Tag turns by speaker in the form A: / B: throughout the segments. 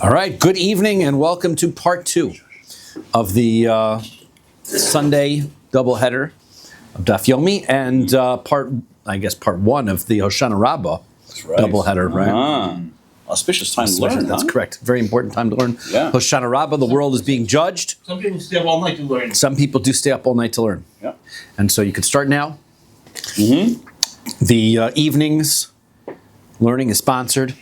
A: All right, good evening and welcome to part 2 of the Sunday doubleheader of Daf Yomi and part 1 of the Hoshana Rabbah doubleheader, right?
B: Auspicious time to learn.
A: That's correct. Very important time to learn.
B: Yeah.
A: Hoshana Rabbah, the world is being judged.
C: Some people stay up all night to learn.
A: Some people do stay up all night to learn.
B: Yeah.
A: And so you could start now.
B: Mm-hmm.
A: The evenings learning is sponsored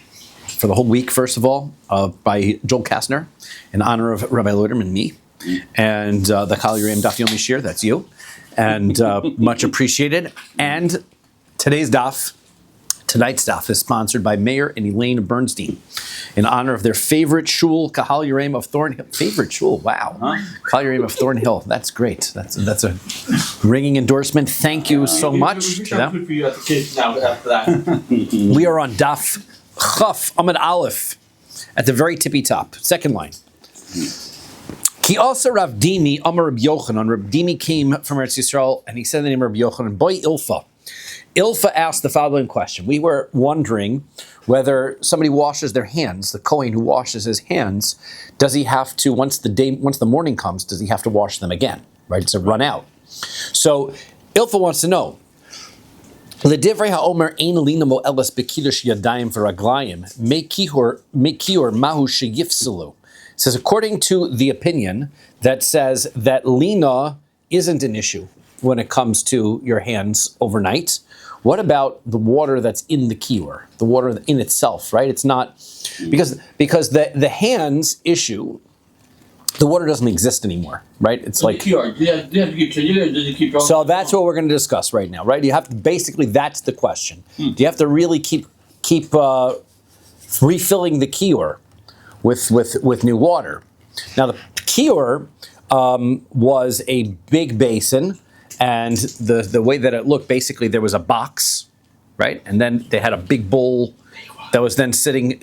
A: for the whole week, first of all, by Joel Kastner, in honor of Rabbi Loiterman and me, and the Kahal Yereim Daf Yomi Shiur, that's you, and much appreciated. And tonight's daf is sponsored by Mayor and Elaine Bernstein, in honor of their favorite shul, Kahal Yereim of Thornhill. Favorite shul, wow. Kahal Yereim of Thornhill, that's great. That's a ringing endorsement. Thank you so much to them.
C: Good for you as a kid now after that.
A: We are on Daf Chaf Amud Aleph at the very tippy top, second line. Ki also Rav Dimi Amar Reb Yochanan. Reb Dimi came from Eretz Yisrael, and he said the name of Reb Yochanan. Boy Ilfa. Ilfa asked the following question. We were wondering whether somebody washes their hands, the Kohen who washes his hands, does he have to, once the morning comes, does he have to wash them again? Right? It's a run out. So Ilfa wants to know. L'divrei ha'omer ein lina mo'elas b'kiddush yadayim v'raglayim mekior mahu sheyifselu. Says according to the opinion that says that lina isn't an issue when it comes to your hands overnight. What about the water that's in the kior, the water in itself? Right? It's not because the hands issue. The water doesn't exist anymore, right? It's like
C: Do you have to keep changing it, or does it keep going?
A: so. That's what we're going to discuss right now, right? You have to, basically that's the question. Do you have to really keep refilling the kior with new water? Now the kior was a big basin, and the way that it looked, basically there was a box, right, and then they had a big bowl that was then sitting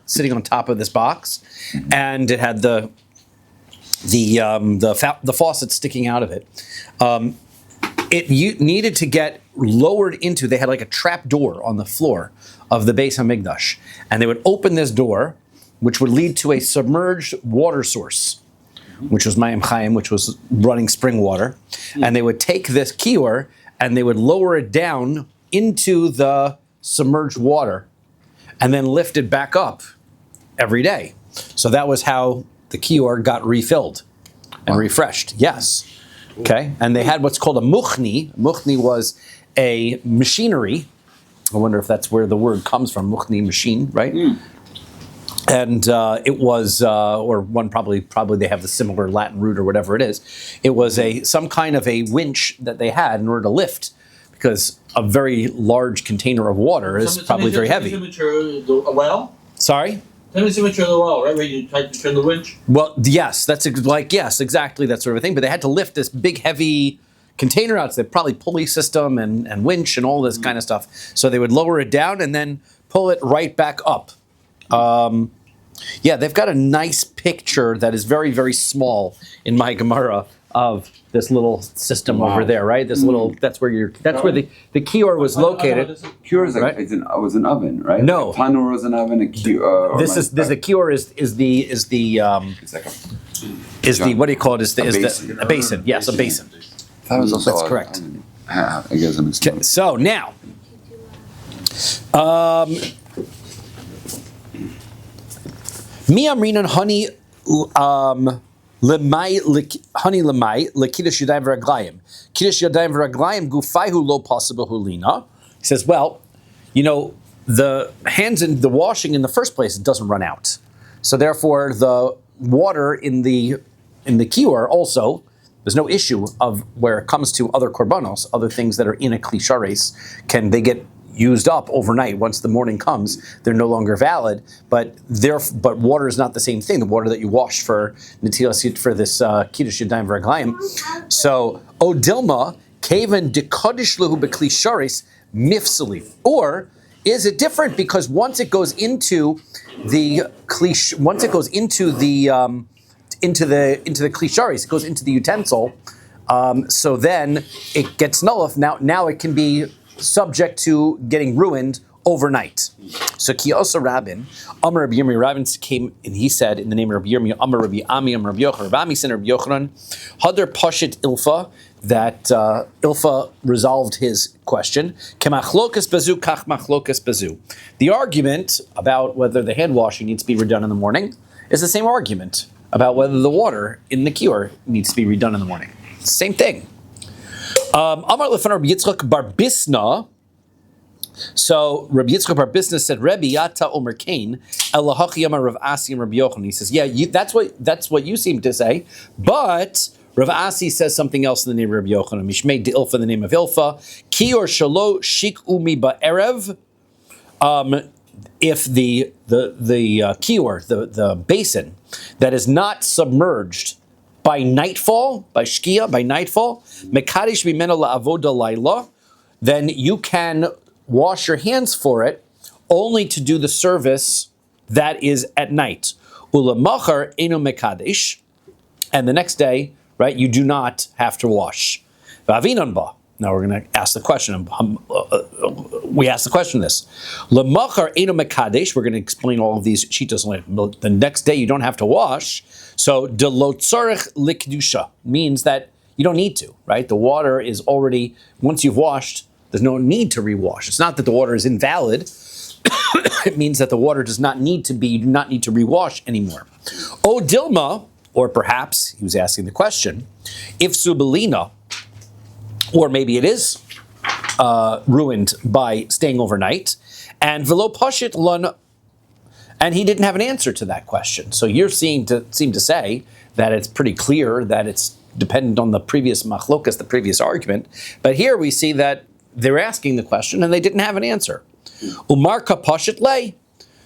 A: sitting on top of this box, and it had the faucet sticking out of it. It needed to get lowered into. They had like a trap door on the floor of the Beis Hamikdash, and they would open this door, which would lead to a submerged water source, which was Mayim Chaim, which was running spring water, and they would take this kior and they would lower it down into the submerged water and then lift it back up every day. So that was how the kior got refilled and refreshed. Yes. Okay. And they had what's called a muchni. Muchni was a machinery. I wonder if that's where the word comes from. Muchni, machine, right? And it was, or one probably they have the similar Latin root or whatever it is. It was some kind of a winch that they had in order to lift, because a very large container of water is probably very heavy.
C: A well?
A: Sorry?
C: Tell me the temperature of the well, right? Where you type to turn the winch?
A: Well, yes, yes, exactly that sort of a thing. But they had to lift this big, heavy container out. So they probably pulley system and winch and all this kind of stuff. So they would lower it down and then pull it right back up. Yeah, they've got a nice picture that is very, very small in my Gemara of this little system over there, right? This little, that's where the kior was located.
D: Kior is
A: right?
D: was an oven, right?
A: No.
D: A tanur was an oven. A kior.
A: The kior is the what do you call it? Is a basin? Yes, a basin. That's correct.
D: I guess I'm
A: Okay, so now, mi amrinan honey honey lemai lekiddush yadayim v'raglayim. Kiddush yadayim v'raglayim gufayhu lo possible lina. He says, well, the hands and the washing in the first place, it doesn't run out. So therefore, the water in the kior also, there's no issue of where it comes to other korbanos, other things that are in a klishares, they get used up overnight. Once the morning comes, they're no longer valid. But water is not the same thing. The water that you wash for netilas for this kiddush yadayim v'raglayim. So odilma kaven dekadish lehu beklishares mifsali. Or is it different because once it goes into the klishares, it goes into the utensil. So then it gets nullified. Now it can be subject to getting ruined overnight. So Kiyosa Rabin, Amar Rabbi Yirmi, Rabin came and he said in the name of Rabbi Yirmi, Amar Rabbi Ami, Amar Rabbi Yochanan, Rabbi Ami said Rabbi Yochanan, Hadar Pashit Ilfa, that Ilfa resolved his question. Kemachlokas bazu kach machlokas bazu. The argument about whether the hand washing needs to be redone in the morning is the same argument about whether the water in the kior needs to be redone in the morning. Same thing. Amar lefan Rabbi Yitzchak bar Bisna. So Rabbi Yitzchak bar Bisna said, Rebbe Yata Omer Kain Elahachi Amar Rav Asi and Rabbi Yochanan. He says, yeah, that's what you seem to say, but Rav Asi says something else in the name of Rabbi Yochanan. Mishmei de Ilfa in the name of Ilfa. Kior shalo shik umi ba'erev. If the kior, the basin that is not submerged by nightfall, by shkia, by nightfall, mekadish bimeno la'avoda laila, then you can wash your hands for it only to do the service that is at night. Ulamachar eno mekadish, and the next day, right, you do not have to wash. V'avinanba. Now we're going to ask the question. We ask the question this. Lemachar eno mekadesh. We're going to explain all of these shitas. The next day you don't have to wash. So de lo tzarech likdusha means that you don't need to. Right? The water is already, once you've washed, there's no need to rewash. It's not that the water is invalid. It means that the water does not need to be. You do not need to rewash anymore. O dilma, or perhaps he was asking the question, if subelina. Or maybe it is ruined by staying overnight. And velo pashit lun, and he didn't have an answer to that question. So you're seem to say that it's pretty clear that it's dependent on the previous machlokas, the previous argument. But here we see that they're asking the question and they didn't have an answer. Umarka pashit lay.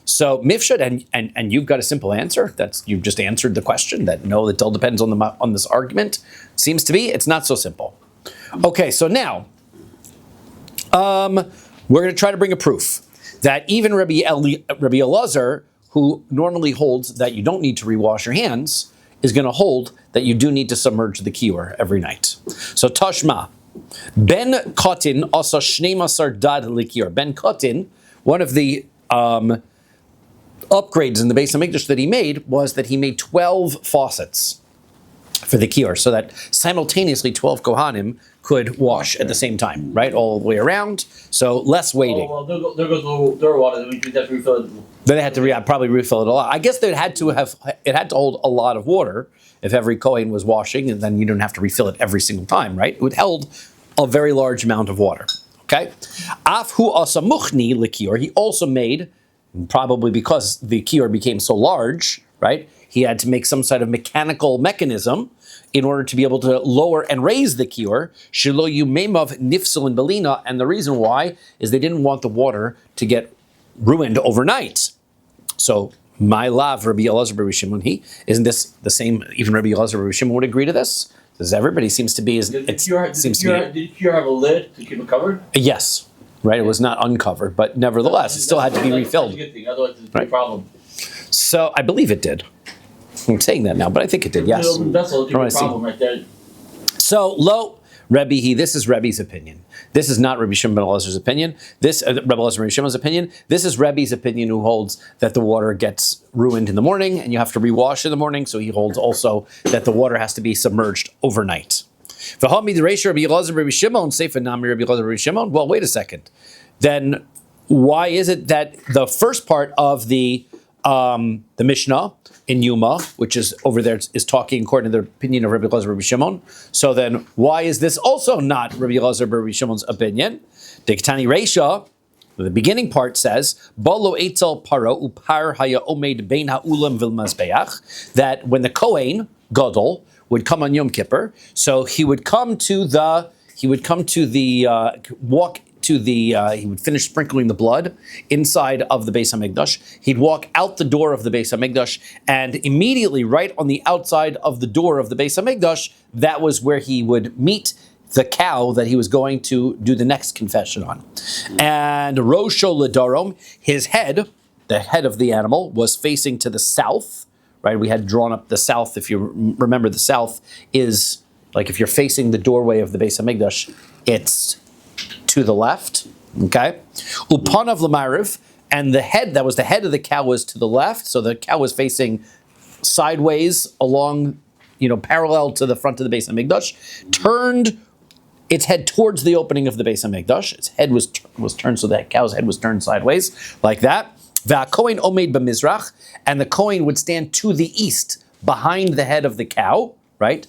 A: So mifshad, and you've got a simple answer. You've just answered the question. That no, it all depends on this argument. Seems to be it's not so simple. Okay, so now we're going to try to bring a proof that even Rabbi Elazar, who normally holds that you don't need to rewash your hands, is going to hold that you do need to submerge the kior every night. So Tashma, Ben Kotin asa shnei masar dad likior. Ben Kotin, one of the upgrades in the Beis Hamikdash that he made was that he made 12 faucets for the kior, so that simultaneously 12 kohanim could wash at the same time, right, all the way around. So less waiting.
C: Oh, well, there goes the water. Then we have to refill it.
A: Then they had to probably refill it a lot. I guess it had to hold a lot of water if every kohen was washing, and then you don't have to refill it every single time, right? It would held a very large amount of water. Okay, Afhu asamuchni likior. He also made, probably because the kior became so large, right? He had to make some sort of mechanical mechanism in order to be able to lower and raise the kior. Shelo yumemav nifsel and belina, and the reason why is they didn't want the water to get ruined overnight. So my lav Rabbi Elazar Rabbi Shimon, isn't this the same? Even Rabbi Elazar Rabbi Shimon would agree to this. Because everybody seems to be.
C: Did the kior have a lid to keep it covered?
A: Yes, right. It was not uncovered, but nevertheless, it still had to be refilled.
C: That's a good thing. Otherwise, it's a big problem.
A: So I believe it did. I'm saying that now, but I think it did. Yes.
C: That's a big problem right there.
A: So lo Rabbi, this is Rebbe's opinion. This is not Rabbi Shimon ben Elazar's opinion. This Rabbi Elazar ben Shimon's opinion. This is Rebbe's opinion, who holds that the water gets ruined in the morning and you have to rewash in the morning. So he holds also that the water has to be submerged overnight. Well, wait a second. Then why is it that the first part of the Mishnah in Yuma, which is over there, is talking according to the opinion of Rabbi Elazar Rabbi Shimon? So then, why is this also not Rabbi Elazar Rabbi Shimon's opinion? Diktani Reisha, the beginning part says, "Balo etzel paro upar haya omed bein ha'ulam v'lmazbeach," that when the Kohen Gadol would come on Yom Kippur, so he would come to the walk. He would finish sprinkling the blood inside of the Beis Hamikdash. He'd walk out the door of the Beis Hamikdash, and immediately right on the outside of the door of the Beis Hamikdash, that was where he would meet the cow that he was going to do the next confession on. And Rosho Ladarom, his head, the head of the animal, was facing to the south, right? We had drawn up the south. If you remember, the south is, like if you're facing the doorway of the Beis Hamikdash, it's to the left, Okay, upanav l'mariv, and the head the head of the cow was to the left, so the cow was facing sideways along, parallel to the front of the Beis Hamikdash, turned its head towards the opening of the Beis Hamikdash. Its head was turned, so that cow's head was turned sideways, like that. V'hakohen omeid b'mizrach, and the kohen would stand to the east, behind the head of the cow, right,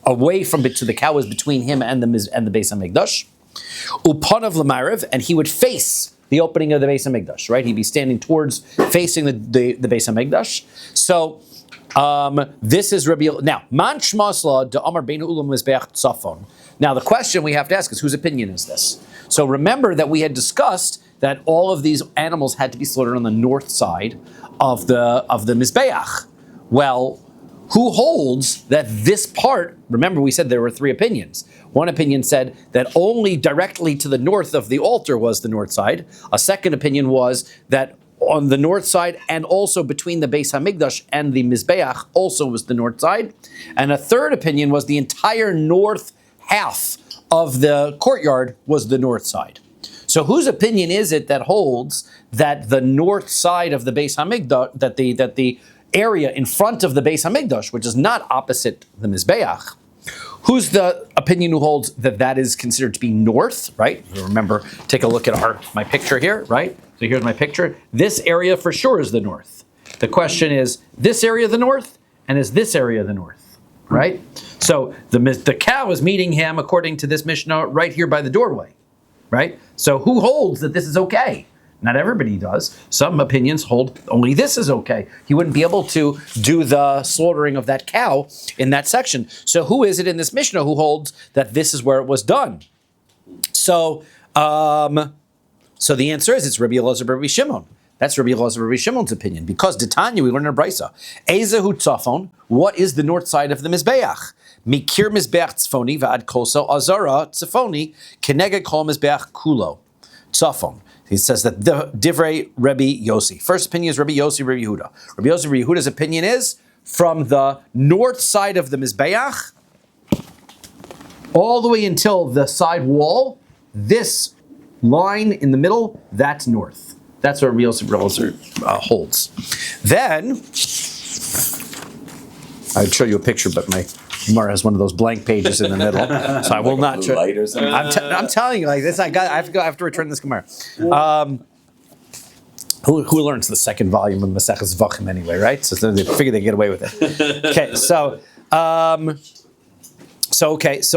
A: away from it. So the cow was between him and the Beis Hamikdash. Upanav l'mariv, and he would face the opening of the Beis Hamikdash, right? He'd be standing facing the Beis Hamikdash. So this is Rabbi. Now, man shmasla de Amar beinu ulam mizbeach tzafon. Now, the question we have to ask is, whose opinion is this? So remember that we had discussed that all of these animals had to be slaughtered on the north side of the mizbeach. Well, who holds that this part? Remember, we said there were three opinions. One opinion said that only directly to the north of the altar was the north side. A second opinion was that on the north side and also between the Beis Hamikdash and the Mizbeach also was the north side. And a third opinion was the entire north half of the courtyard was the north side. So whose opinion is it that holds that the north side of the Beis Hamikdash, that the area in front of the Beis Hamikdash, which is not opposite the Mizbeach, who's the opinion who holds that is considered to be north, right? Remember, take a look at my picture here, right? So here's my picture. This area for sure is the north. The question is, this area the north, and is this area the north, right? So the cow is meeting him, according to this Mishnah, right here by the doorway, right? So who holds that this is okay? Not everybody does. Some opinions hold only this is okay. He wouldn't be able to do the slaughtering of that cow in that section. So who is it in this Mishnah who holds that this is where it was done? So the answer is it's Rabbi Elazar Rabbi Shimon. That's Rabbi Elazar Rabbi Shimon's opinion. Because D'Tanya, we learn in Brisa, Ezehu Tzafon, what is the north side of the Mizbeach? Mikir Mizbeach Tzfoni v'ad koso azara Tzfoni keneged kol Mizbeach kulo. Tzafon. He says that the Divrei Rabbi Yossi. First opinion is Rabbi Yossi, Rabbi Yehuda. Rabbi Yossi, Rabbi Yehuda's opinion is from the north side of the Mizbeach all the way until the side wall, this line in the middle, that's north. That's what Rabbi Yossi, Rabbi Yossi holds. Then, I'd show you a picture, but my Gemara has one of those blank pages in the middle, so I will not show. I'm telling you, like this, I have to return this Gemara. Who learns the second volume of Maseches Zevachim anyway, right? So they figure they get away with it. Okay, so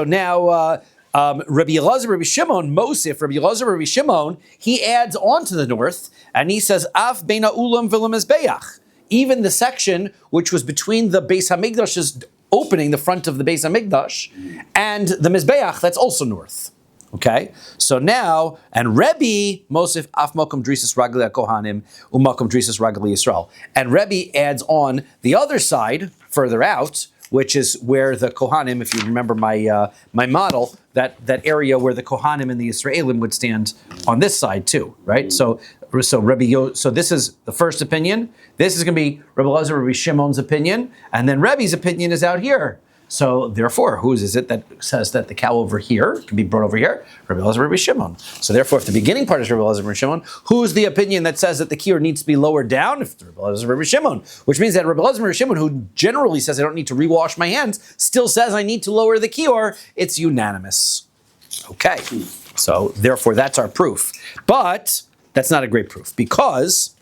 A: now Rabbi Elazar, Rabbi Shimon, Mosif, Rabbi Elazar, Rabbi Shimon, he adds on to the north, and he says, Af beina ulam v'lam mizbeach. Even the section which was between the Beis Hamikdash's opening, the front of the Beis Hamikdash, and the Mizbeach, that's also north. Okay? So now, and Rebbe, Mosif, Af Mokum Drisas Ragli HaKohanim, Umakum Drisas Ragli Yisrael. And Rebbe adds on the other side, further out, which is where the Kohanim, if you remember my model, that area where the Kohanim and the Israelim would stand on this side too, right? So this is the first opinion. This is going to be Rabbi Elazar, Rabbi Shimon's opinion, and then Rebbe's opinion is out here. So therefore, whose is it that says that the cow over here can be brought over here? Rabbi Elazar, Rabbi Shimon. So therefore, if the beginning part is Rabbi Elazar, Rabbi Shimon, who's the opinion that says that the kior needs to be lowered down? If it's Rabbi Elazar, Rabbi Shimon, which means that Rabbi Elazar, Rabbi Shimon, who generally says I don't need to rewash my hands, still says I need to lower the kior. It's unanimous. Okay, so therefore that's our proof. But that's not a great proof because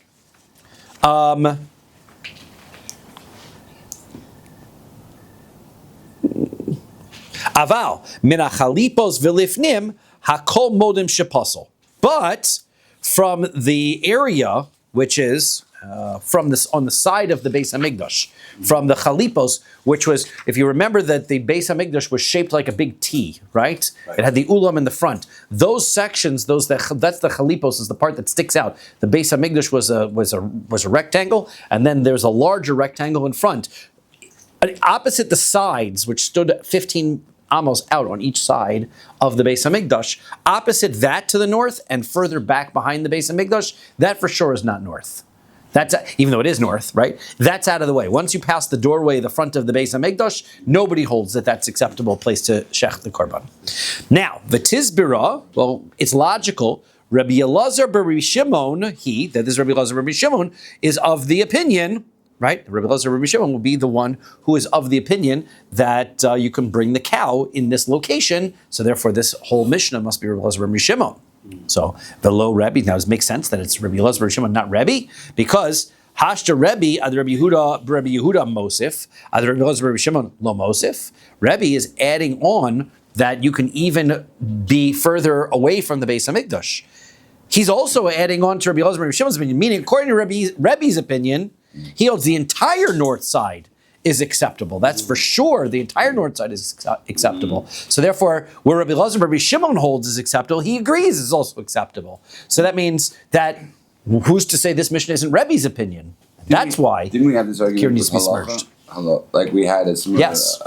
A: Aval minachalipos v'lifnim hakol modim shepasol. But from the area which is from this on the side of the Beis Hamikdash, from the chalipos, which was, if you remember that the Beis Hamikdash was shaped like a big T, right? It had the ulam in the front. Those sections, that's the chalipos, is the part that sticks out. The Beis Hamikdash was a rectangle, and then there's a larger rectangle in front. Opposite the sides, which stood 15 amos out on each side of the Beis Hamikdash, opposite that to the north and further back behind the Beis Hamikdash, that for sure is not north. That's even though it is north, right? That's out of the way. Once you pass the doorway, the front of the Beis Hamikdash, nobody holds that that's acceptable place to shech the korban. Now, the tizbira, well, it's logical. Rabbi Elazar bar Rabbi Shimon, that is Rabbi Elazar bar Rabbi Shimon, is of the opinion, right? Rabbi Elazar bar Rabbi Shimon will be the one who is of the opinion that you can bring the cow in this location. So therefore, this whole Mishnah must be Rabbi Elazar bar Rabbi Shimon. So below Rabbi, now does it make sense that it's Rabbi Elazar bar Rabbi Shimon, not Rabbi? Because Hashta Rebbe, ad Rabbi Yehuda Mosif, ad Rabbi Elazar Rabbi Shimon lo Mosif. Rebbe is adding on that you can even be further away from the Beis Hamikdash. He's also adding on to Rabbi Elazar Rabbi Shimon's opinion, meaning according to Rebbe's opinion, he holds the entire north side is acceptable. That's for sure. The entire north side is acceptable. So therefore, where Rabbi Elazar Rabbi Shimon holds is acceptable, he agrees is also acceptable. So that means that who's to say this Mishnah isn't Rebbe's opinion? That's why.
D: Didn't we have this argument
A: needs to be
D: with
A: smirched.
D: Hello, like we had a
A: Yes.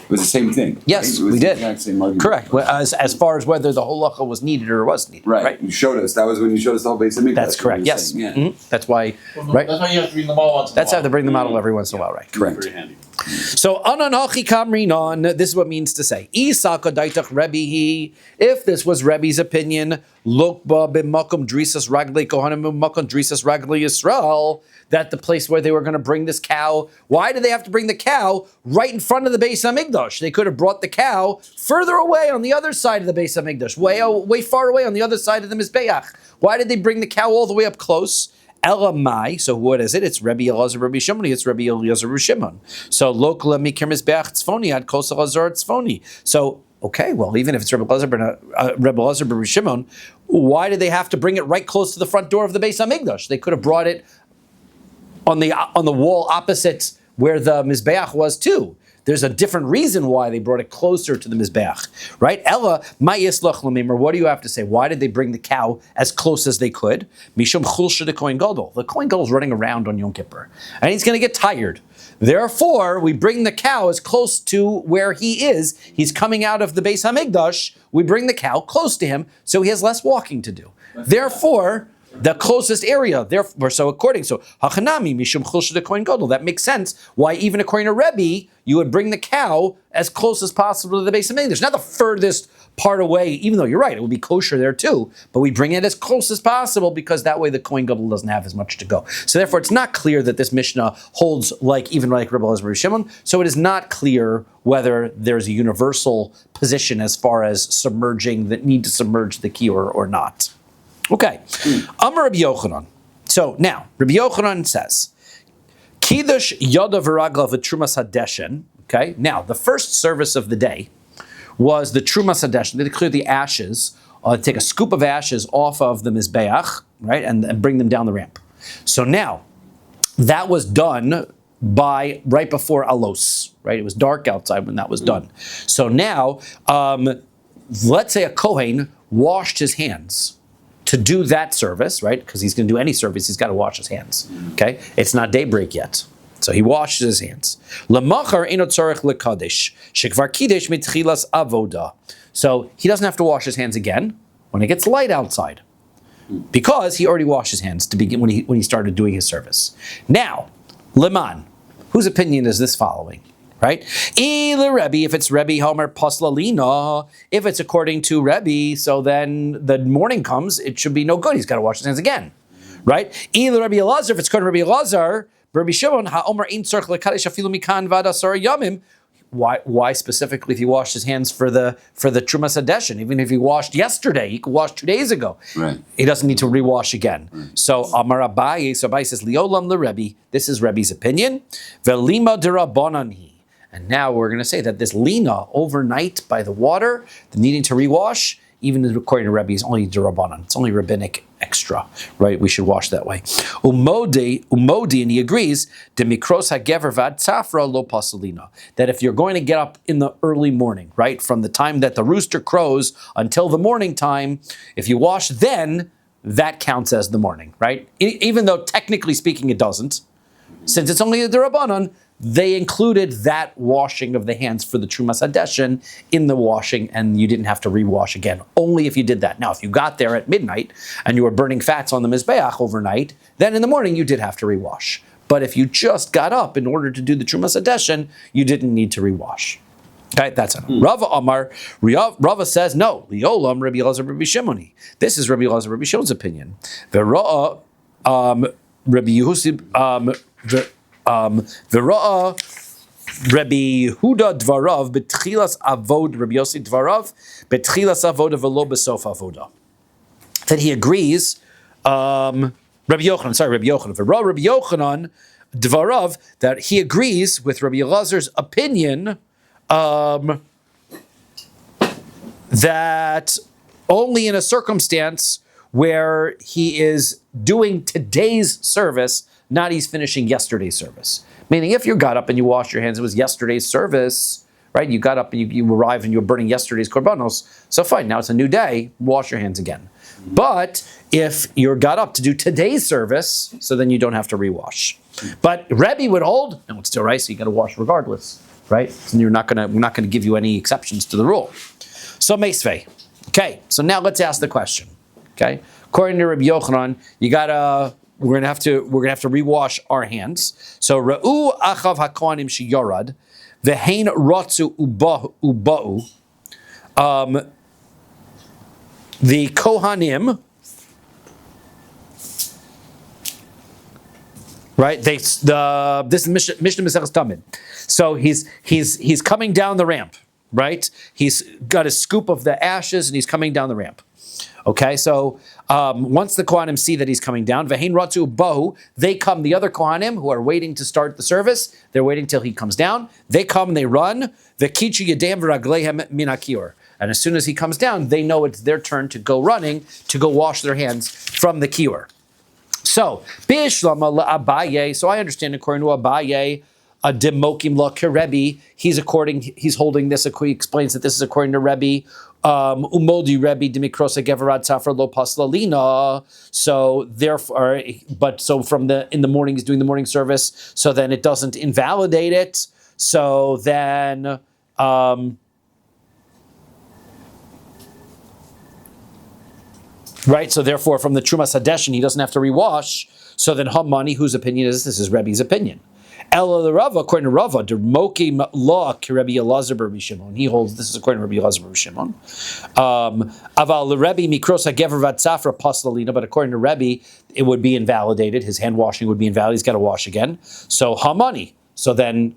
D: It was the same thing.
A: Yes,
D: right? It was
A: we
D: the
A: did.
D: exact same argument.
A: Correct. Well, as far as whether the halacha was needed or was needed.
D: Right. You showed us. That was when you showed us the whole Beis Hamikdash.
A: That's correct. Yes.
D: Yeah.
A: Mhm. That's why. Right.
C: That's why you have to bring them all once in a
A: That's
C: while.
A: how to bring the model every once in a while. Right.
D: Correct.
C: Very handy.
A: So ananachi kamrinon. This is what it means to say. Isaka daitach Rebbe. If this was Rebbe's opinion, lokba b'makom drisas raglei kohanim b'makom drisas raglei Yisrael, that the place where they were going to bring this cow, why did they have to bring the cow right in front of the Beis Hamikdash? They could have brought the cow further away on the other side of the Beis Hamikdash, way far away on the other side of the Mizbeach. Why did they bring the cow all the way up close? Elamai, so what is it? It's Rabbi Elazar Rabbi Shimon. It's Rabbi Elazar Rabbi Shimon. So lokla mikir Mizbeach tzfoni ad kos Elazar tzfoni. So okay, well, even if it's Rabbi Elazar Rabbi Shimon, why did they have to bring it right close to the front door of the Beis Hamikdash? They could have brought it on the wall opposite where the Mizbeach was too. There's a different reason why they brought it closer to the Mizbeach, right? Ella, ma'yislach l'mimor, what do you have to say? Why did they bring the cow as close as they could? Mishum chulsha de Kohen Gadol. The Kohen Gadol is running around on Yom Kippur, and he's going to get tired. Therefore, we bring the cow as close to where he is. He's coming out of the Beis Hamikdash. We bring the cow close to him, so he has less walking to do. Therefore, the closest area, therefore, so hachanami mishum chulsha de Kohen Gadol. That makes sense. Why, even according to Rebbe, you would bring the cow as close as possible to the Beis Hamikdash, not the furthest part away. Even though you're right, it would be kosher there too. But we bring it as close as possible because that way the Kohen Gadol doesn't have as much to go. So therefore, it's not clear that this Mishnah holds even like Rabbi Elazar Rabbi Shimon. So it is not clear whether there's a universal position as far as submerging that need to submerge the kior or not. Okay, Amar Rabbi Yochanan. So now, Rabbi Yochanan says, Kiddush Yoda V'Ragla V'Trumas Hadeshen. Okay, now the first service of the day was the Trumas Hadeshen. They clear the ashes, take a scoop of ashes off of the Mizbeach, right, and bring them down the ramp. So now, that was done right before Alos, right? It was dark outside when that was done. So now, let's say a Kohen washed his hands to do that service, right? Because he's going to do any service, he's got to wash his hands. Okay, it's not daybreak yet, so he washes his hands. Lamachar eno tzarich lekadesh shekvar kidesh mitchilas avoda. So he doesn't have to wash his hands again when it gets light outside, because he already washed his hands to begin when he started doing his service. Now, Leman, whose opinion is this following? Right? Rebbe, if it's Rebbe Homer Paslalina, if it's according to Rebbe, so then the morning comes, it should be no good. He's got to wash his hands again. Right? Rebbe Elazar, if it's according to Rebbe Elazar, Rabbi Shimon, HaOmer Ein Tzarich Lekadesh Afilu Mikan Vad Asar Yamim. Why specifically if he washed his hands for the Trumas Hadeshen? Even if he washed yesterday, he could wash 2 days ago.
D: Right.
A: He doesn't need to rewash again. Right. So Amar Abaye, so Abaye says, Liolam LeRebbe, this is Rebbe's opinion. Velima Derabananhi. And now we're going to say that this lina overnight by the water, the needing to rewash, even according to Rebbe, is only derabanan. It's only rabbinic extra, right? We should wash that way. Umodi, and he agrees, demikros hagever vad tzafra lo pasalina, that if you're going to get up in the early morning, right, from the time that the rooster crows until the morning time, if you wash then, that counts as the morning, right? Even though technically speaking it doesn't, since it's only a derabanan, they included that washing of the hands for the Trumas Hadeshen in the washing, and you didn't have to rewash again, only if you did that. Now, if you got there at midnight and you were burning fats on the Mizbeach overnight, then in the morning you did have to rewash. But if you just got up in order to do the Trumas Hadeshen, you didn't need to rewash. Okay, that's it. Rava Amar. Rava says no. Liolam Rabbi Elazar Rabbi Shimoni. This is Rabbi Elazar Rabbi Shimon's opinion. V'ra'a Rabbi Yehusi v'ra'a Rabbi Huda Dvarav betchilas avod Rabbi Yossi Dvarav betchilas avoda v'lo besof avoda. That he agrees. Rabbi Yochanan. V'ra'a Rabbi Yochanan Dvarav, that he agrees with Rabbi Elazar's opinion. That only in a circumstance where he is doing today's service, not he's finishing yesterday's service. Meaning, if you got up and you washed your hands, it was yesterday's service, right? You got up and you arrived and you were burning yesterday's korbanos. So fine, now it's a new day, wash your hands again. But if you got up to do today's service, so then you don't have to rewash. But Rebbe would hold, no, it's still right, so you got to wash regardless, right? And we're not going to give you any exceptions to the rule. So meisvei. Okay, so now let's ask the question. Okay, according to Rabbi Yochanan, we're gonna have to rewash our hands. So ra'u achav hakohanim sheyorad vehein rotzu uba'u. The kohanim, right? This is Mishnah Maseches Tamid. So he's coming down the ramp, right? He's got a scoop of the ashes and he's coming down the ramp. Okay, so once the Kohanim see that he's coming down, Vehein Ratzu Bahu, they come, the other Kohanim who are waiting to start the service, they're waiting till he comes down. They come, they run, Vekichu Yedem V'Ragleihem Min HaKior. And as soon as he comes down, they know it's their turn to go running, to go wash their hands from the Kior. So, B'Ishlama Abaye, so I understand according to Abaye, a demokim la kerebi, he's holding this, he explains that this is according to Rebbe, umodi Rebbe demikrosa geverad safra lo paslalina. So therefore, in the morning he's doing the morning service, so then it doesn't invalidate it. So then, right. So therefore, from the Trumas Hadeshin, he doesn't have to rewash. So then, Hamani, whose opinion is this? This is Rebbe's opinion. Ela Rava, according to Rava, Dermokim law Rabbi Elazar Rabbi Shimon. He holds this is according to Rabbi Elazar Rabbi Shimon. Aval Rebbe Mikros Hagever Vatsafra Paslalina, but according to Rebbe, it would be invalidated. His hand washing would be invalidated. He's got to wash again. So Hamani. So then,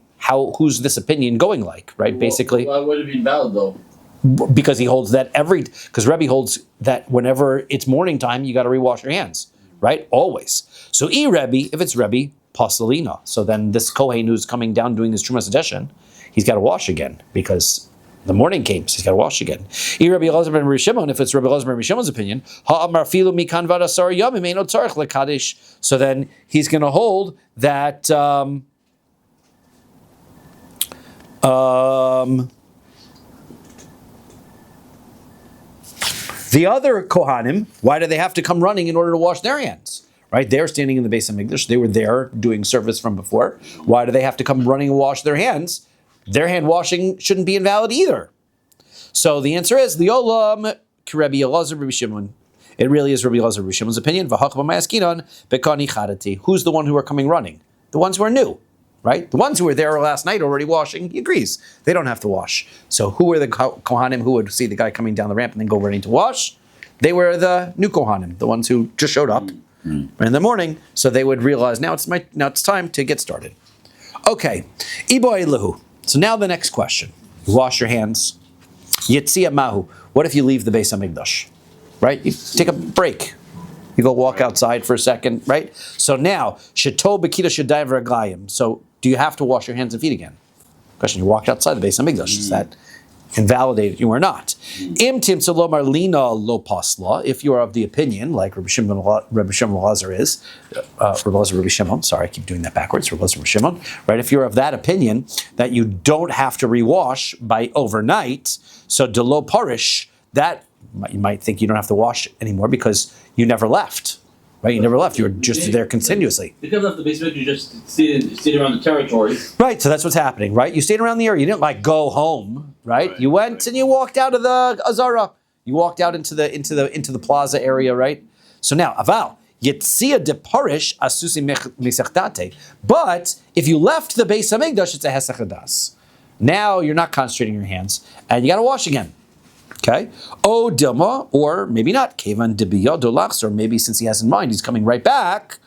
A: who's this opinion going like? Right? Basically,
C: why would it be invalid though?
A: Because he holds that because Rebbe holds that whenever it's morning time, you got to rewash your hands, right? Always. So Rebbe, if it's Rebbe. Pasalina. So then this Kohen who's coming down doing this Trumas Hadeshin, he's got to wash again because the morning came, so he's got to wash again. If it's Rabbi Elazar ben Rishimon's opinion, so then he's going to hold that the other Kohanim, why do they have to come running in order to wash their hands? Right, they're standing in the Beis HaMikdash. They were there doing service from before. Why do they have to come running and wash their hands? Their hand washing shouldn't be invalid either. So the answer is Liolam Rabbi Elazar Rabbi Shimon. It really is Rabbi Elazar Rabbi Shimon's opinion. Who's the one who are coming running? The ones who are new, right? The ones who were there last night already washing. He agrees they don't have to wash. So who are the Kohanim who would see the guy coming down the ramp and then go running to wash? They were the new Kohanim, the ones who just showed up. In the morning, so they would realize now it's time to get started. Okay, Iboy Lahu. So now the next question: you wash your hands. Yitzia Mahu. What if you leave the Beis HaMikdash? Right, you take a break. You go walk outside for a second. Right. So now Shato Bekita Shadai V'Raglayim. So do you have to wash your hands and feet again? Question: you walked outside the Beis HaMikdash. Is that invalidated you or not? Im tim salomar lina lo pasla. If you are of the opinion, like Rabbi Shimon Lazar is, Rabbi Shimon. Sorry, I keep doing that backwards. Rabbi Shimon. Right? If you're of that opinion that you don't have to rewash by overnight, so de lo parish, that you might think you don't have to wash anymore because you never left. Right, you never left. You were just there continuously.
C: Because of the basement, you just stayed around the territory.
A: Right, so that's what's happening. Right, you stayed around the area. You didn't like go home. Right, you went and you walked out of the Azara. You walked out into the plaza area. Right. So now, aval yitzia de parish asusi mesechdate. But if you left the Beis HaMikdash, it's a hesach hadas. Now you're not concentrating your hands, and you got to wash again. Okay? O dilma, or maybe not. Kevan debiyodolachs, or maybe since he has in mind he's coming right back.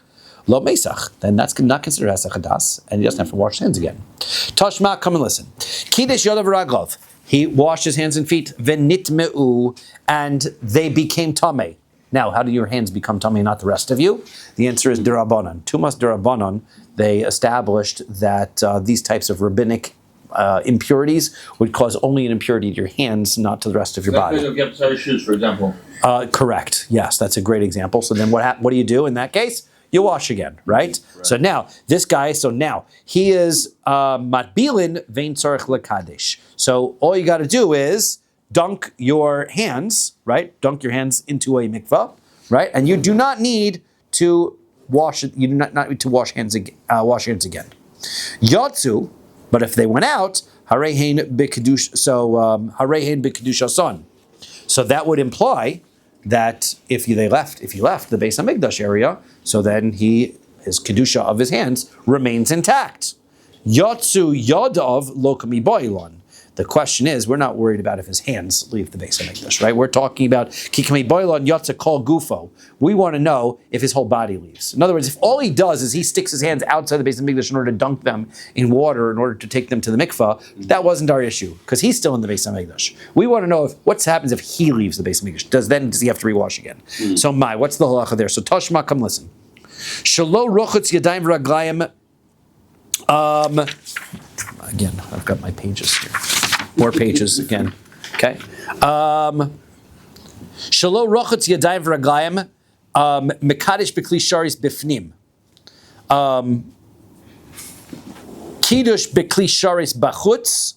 A: Lo mesach, then that's not considered as a chadas, and he doesn't have to wash his hands again. Tashma, come and listen. Kiddush yodav raglov. He washed his hands and feet, v'nitmeu, and they became tamei. Now, how do your hands become tamei, not the rest of you? The answer is derabanan. Tumas derabanan. They established that these types of rabbinic impurities would cause only an impurity to your hands, not to the rest of your body.
C: Like you have to shoes, for example.
A: Correct. Yes, that's a great example. So then what do you do in that case? You wash again, right? So now, this guy, he is matbilin vein tzarich lekadesh. So all you got to do is dunk your hands, right? Dunk your hands into a mikvah, right? And you do not need to wash it. You do not need to wash hands again. Yatsu, but if they went out, harehein b'kedush. So harehein b'kedusha son. So that would imply that if you left the Beis Hamikdash area, so then his kedusha of his hands remains intact. Yatsu yadav lo kami boilon. The question is, we're not worried about if his hands leave the Beis Hamikdash, right? We're talking about ki kami boilon yatsa kol gufo. We want to know if his whole body leaves. In other words, if all he does is he sticks his hands outside the Beis Hamikdash in order to dunk them in water, in order to take them to the mikvah, that wasn't our issue, because he's still in the Beis Hamikdash. We want to know what happens if he leaves the Beis Hamikdash. Does he have to rewash again? So what's the halacha there? So Tashma, come listen. Shalo rochutz yadayim v'raglayim. Again, I've got my pages here. More pages again. Okay. Shalo rochutz yadayim v'raglayim mekadesh b'kli sharis bifnim. Kiddush b'kli sharis b'chutz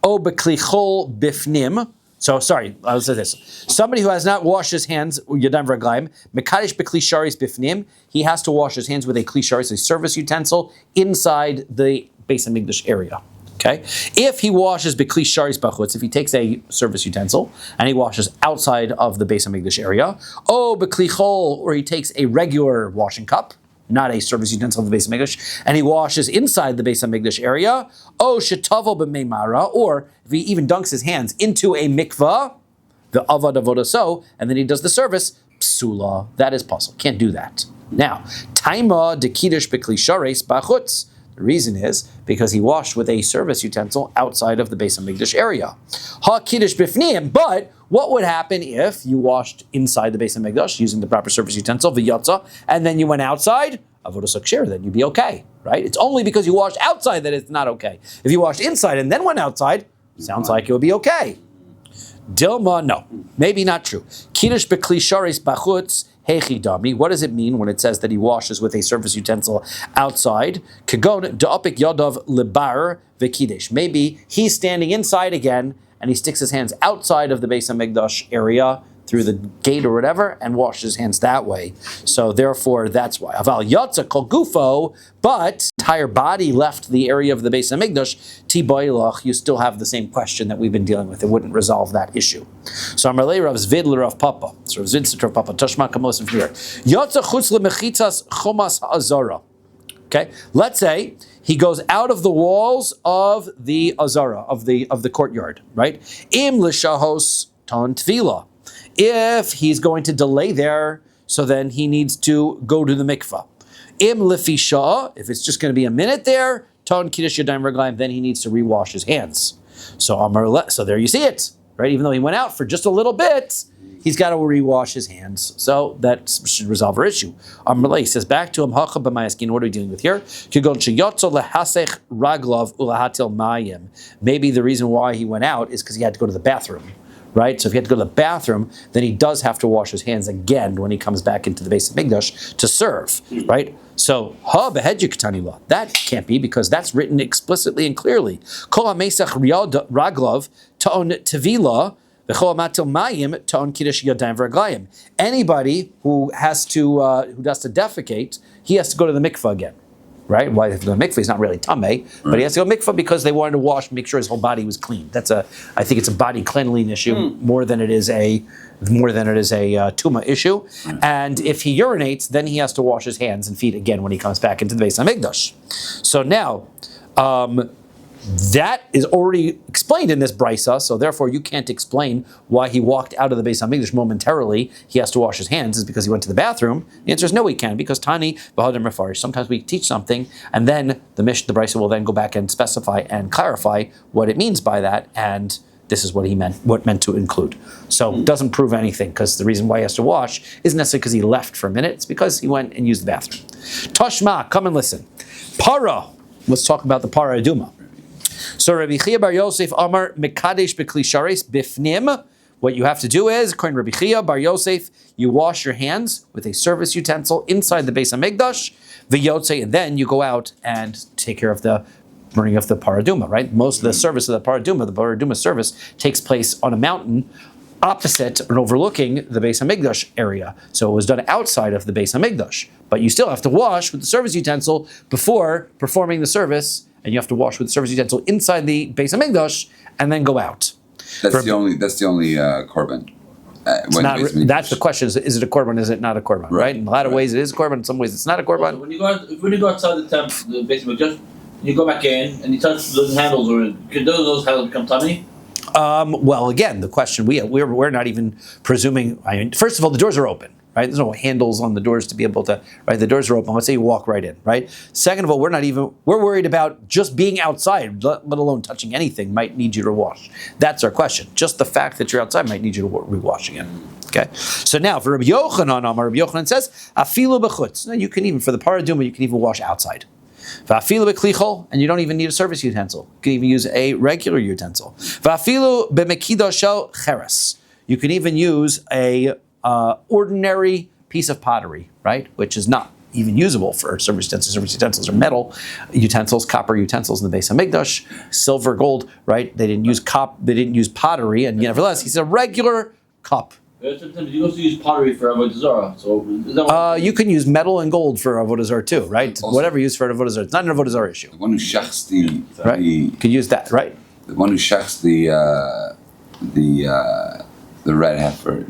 A: o b'kli chol bifnim. So, sorry, I'll say this. Somebody who has not washed his hands, yadayim v'raglayim, mekadesh b'kli sharis bifnim, he has to wash his hands with a kli sharis, a service utensil, inside the Beis Hamikdash area. Okay? If he washes b'kli sharis b'chutz, if he takes a service utensil and he washes outside of the Beis Hamikdash area, o b'kli chol, or he takes a regular washing cup, not a service utensil of the Beis Hamikdash, and he washes inside the Beis Hamikdash area, o shetavo b'meimara, or if he even dunks his hands into a mikvah, the avad avodaso, and then he does the service, psula, that is possible. Can't do that. Now, taima de kiddush b'kli sharis b'chutz. The reason is because he washed with a service utensil outside of the Beis Hamikdash area. Ha kiddush b'fnim, but what would happen if you washed inside the Beis Hamikdash using the proper service utensil, v'yatza, and then you went outside, avodas hakshir, then you'd be okay, right? It's only because you washed outside that it's not okay. If you washed inside and then went outside, sounds like it would be okay. Dilma, no, maybe not true. Kiddush b'kli sharis b'chutz. Hechidami. What does it mean when it says that he washes with a service utensil outside? Kagon da'apik yadav libar v'kidesh. Maybe he's standing inside again and he sticks his hands outside of the Beis Hamikdash area through the gate or whatever and washes his hands that way. So therefore, that's why. Aval yatsa kol gufo, but entire body left the area of the Beis Hamikdash, tibaylach, you still have the same question that we've been dealing with. It wouldn't resolve that issue. So Amarlei Rav Zvid Rav Papa. So Rav Zvid Rav Papa. Tashma kamosim from here. Yatsa chutz lemechitzas chomas ha'azara. Okay, let's say he goes out of the walls of the azara, of the courtyard, right? Im l'shahos ton tvila. If he's going to delay there, so then he needs to go to the mikvah. Im lefisha, if it's just going to be a minute there, ton kiddush yadayim v'raglayim, then he needs to rewash his hands. So there you see it, right? Even though he went out for just a little bit, he's got to rewash his hands. So that should resolve our issue. Amalei says back to him, Hacha b'mayaskin, what are we dealing with here? Maybe the reason why he went out is because he had to go to the bathroom. Right? So if he had to go to the bathroom, then he does have to wash his hands again when he comes back into the Beis Hamikdash to serve, right? So, that can't be because that's written explicitly and clearly. Kol ha-mesach raglav ta'on tevila v'chol ha-matil mayim ta'on kiddush yadayim v'raglayim. Anybody who has to defecate, he has to go to the mikvah again. Right? Why if the mikvah is not really tamei, but he has to go mikvah because they wanted to wash, make sure his whole body was clean. I think it's a body cleanliness issue more than it is a tuma issue. And if he urinates, then he has to wash his hands and feet again when he comes back into the Beis Hamikdash. So now, that is already explained in this brisa, so therefore you can't explain why he walked out of the Beis Hamikdash momentarily. He has to wash his hands is because he went to the bathroom. The answer is no, he can, because Tani Bahadim Refarish. Sometimes we teach something, and then the brisa will then go back and specify and clarify what it means by that, and this is what he meant, what meant to include. So it doesn't prove anything, because the reason why he has to wash isn't necessarily because he left for a minute, it's because he went and used the bathroom. Toshma, come and listen. Para, let's talk about the para aduma. So Rabbi Chia bar Yosef Amar Mekadesh B'Kli Shares Bifnim. What you have to do is, according to Rabbi Chia bar Yosef, you wash your hands with a service utensil inside the Beis Hamikdash, v'yotze, and then you go out and take care of the burning of the paraduma, right? Most of the service of the paraduma service takes place on a mountain opposite and overlooking the Beis Hamikdash area. So it was done outside of the Beis Hamikdash, but you still have to wash with the service utensil before performing the service, and you have to wash with the service utensil inside the Beis Hamikdash and then go out.
D: That's the only korban.
A: That's the question: is it a korban? Is it not a korban? Right? In a lot of ways, it is a korban. In some ways, it's not a korban.
C: Also, when you go outside the temple, the Beis Hamikdash, you go back in and you touch those handles, or could those handles become tummy?
A: Well, again, the question we're not even presuming. I mean, first of all, the doors are open, right? There's no handles on the doors to be able to, right? The doors are open. Let's say you walk right in, right? Second of all, we're worried about just being outside, let alone touching anything, might need you to wash. That's our question. Just the fact that you're outside might need you to be washing it. Okay. So now for Rabbi Yochanan, Rabbi Yochanan says, afilu b'chutz. Now you can even, for the paraduma, you can even wash outside. Va'afilu b'klichol, and you don't even need a service utensil. You can even use a regular utensil. Va'afilu b'mekidah shel cheres. You can even use a ordinary piece of pottery, right, which is not even usable for service utensils. Service utensils are metal utensils, copper utensils in the Beis Hamikdash, silver, gold, right? They didn't use They didn't use pottery, and nevertheless, he's a regular cup.
C: Sometimes you also use pottery for avodah zarah. So is that
A: you can use metal and gold for avodah zarah too, right?
D: Also,
A: whatever you use for avodah zarah, it's not an avodah zarah issue.
D: The one who shechs
A: right? You could use that, right?
D: The one who shechs the red heifer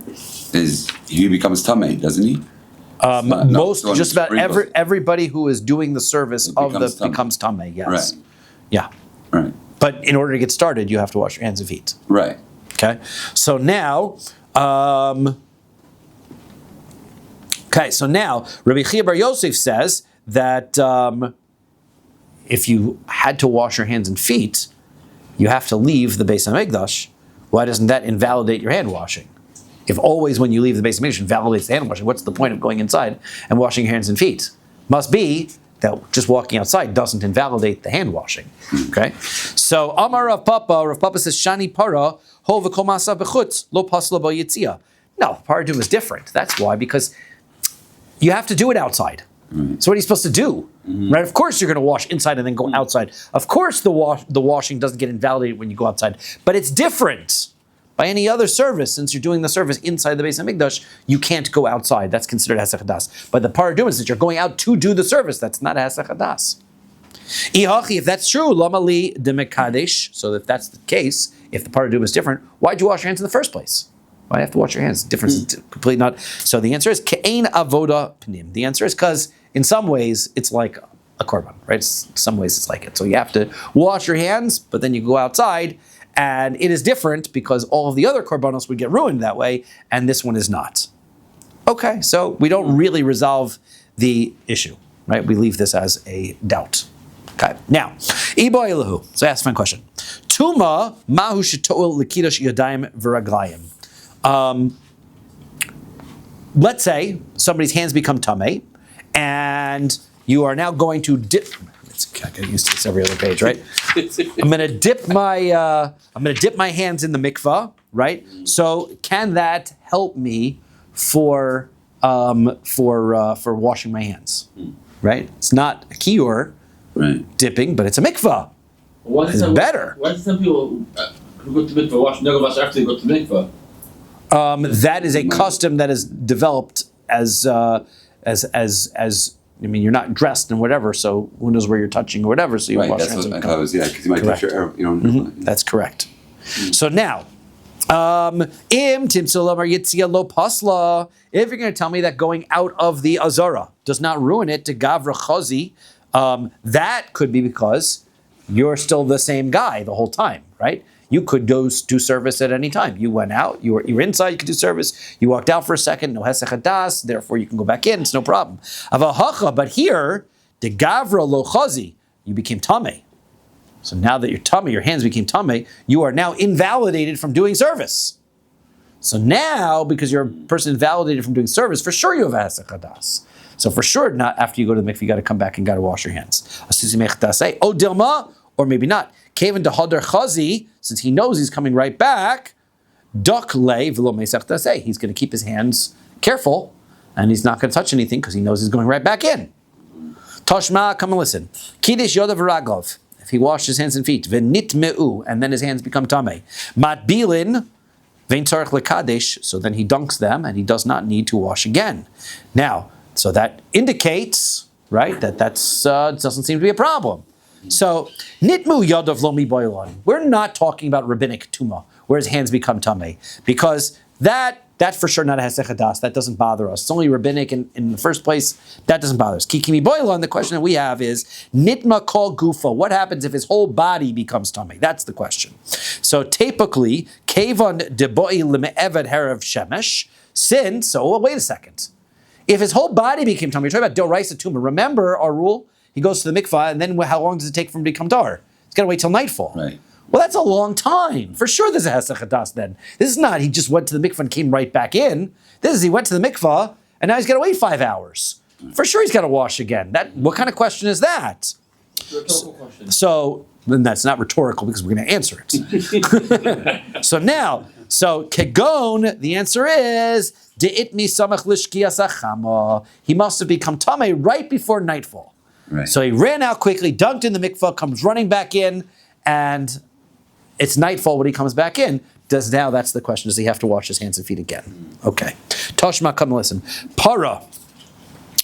D: he becomes tamei, doesn't he?
A: Just about everybody who is doing the service becomes tamei. Yes.
D: Right.
A: Yeah.
D: Right.
A: But in order to get started, you have to wash your hands and feet.
D: Right.
A: Okay. So now. So now Rabbi Chia bar Yosef says that if you had to wash your hands and feet, you have to leave the Beis Hamikdash. Why doesn't that invalidate your hand washing? If always when you leave the Beis Hamikdash invalidates the hand washing, what's the point of going inside and washing your hands and feet? Must be that just walking outside doesn't invalidate the hand washing. Okay? So Amar Rav Papa says Shani Para Ho v'kol ma'asav b'chutz lo pasla b'yitzia. No, paradum is different. That's why, because you have to do it outside. So what are you supposed to do? Right? Of course you're going to wash inside and then go outside. Of course the washing doesn't get invalidated when you go outside. But it's different. By any other service, since you're doing the service inside the Beis Hamikdash, you can't go outside. That's considered Hesach Hadas. But the paradum is that you're going out to do the service. That's not Hesach Hadas. If that's true, Lama li demekadesh. So if that's the case, if the paradum is different, why'd you wash your hands in the first place? Why do you have to wash your hands? Difference is completely not. So the answer is ke'ein avoda pnim. The answer is because in some ways it's like a korban, right? In some ways it's like it. So you have to wash your hands, but then you go outside, and it is different because all of the other korbanos would get ruined that way, and this one is not. Okay, so we don't really resolve the issue, right? We leave this as a doubt. Okay, now, Ibo Elahu. So I ask a fine question. Tuma mahu shetoel likidash yadayim v'raglayim. Let's say somebody's hands become tamei, and you are now going to dip. I get used to this every other page, right? I'm going to dip my hands in the mikvah, right? So can that help me for washing my hands, right? It's not a kior, dipping, but it's a mikvah. It's better.
C: Why do some people who go to mikvah wash nagavas after they go to mikvah?
A: That is a custom that is developed as I mean, you're not dressed and whatever, so who knows where you're touching or whatever, so you wash your hands.
D: That's what I was, because you might touch your,
A: That's correct. So now, im timsul amar yitzia lo pasla. If you're going to tell me that going out of the azara does not ruin it to gavra chazi, that could be because you're still the same guy the whole time, right? You could go do service at any time. You went out, you were inside, you could do service. You walked out for a second, no hesech hadas, therefore you can go back in, it's no problem. But here, the gavra lo chazi, you became tamei. So now that you're tamei, your hands became tamei, you are now invalidated from doing service. So now, because you're a person invalidated from doing service, for sure you have hesech hadas. So for sure, not after you go to the mikveh, you got to come back and got to wash your hands. Oh, dilma, or maybe not. Kaven dehadar chazi, since he knows he's coming right back, dak le v'lo meisach taseh. He's going to keep his hands careful, and he's not going to touch anything because he knows he's going right back in. Toshma, come and listen. Kiddush yodav ragov. If he washed his hands and feet, v'nit me'u, and then his hands become tamei. Matbilin, vein tzarich lekadesh. So then he dunks them, and he does not need to wash again. Now, so that indicates, right, that doesn't seem to be a problem. So, nitmu yadav lo mi boilon. We're not talking about rabbinic tuma, where his hands become tamei, because that's for sure not a hesech hadas. That doesn't bother us. It's only rabbinic in the first place. That doesn't bother us. Kikimi boilon. The question that we have is nitma kol gufa. What happens if his whole body becomes tamei? That's the question. So typically, kevon deboi lime'evad herav shemesh. Sin. So wait a second. If his whole body became tamei, you're talking about doraisa tuma. Remember our rule. He goes to the mikvah, and then how long does it take for him to become tar? He's got to wait till nightfall.
D: Right.
A: Well, that's a long time. For sure there's a hesech hadas then. This is not he just went to the mikvah and came right back in. This is he went to the mikvah, and now he's got to wait 5 hours. For sure he's got to wash again. What kind of question is that?
C: Rhetorical question.
A: So, then that's not rhetorical because we're going to answer it. So kegon, the answer is, de'itmi samach lishkiyas achama. He must have become tamei right before nightfall.
D: Right.
A: So he ran out quickly, dunked in the mikvah, comes running back in, and it's nightfall when he comes back in. That's the question, does he have to wash his hands and feet again? Okay. Toshma, come listen. Para.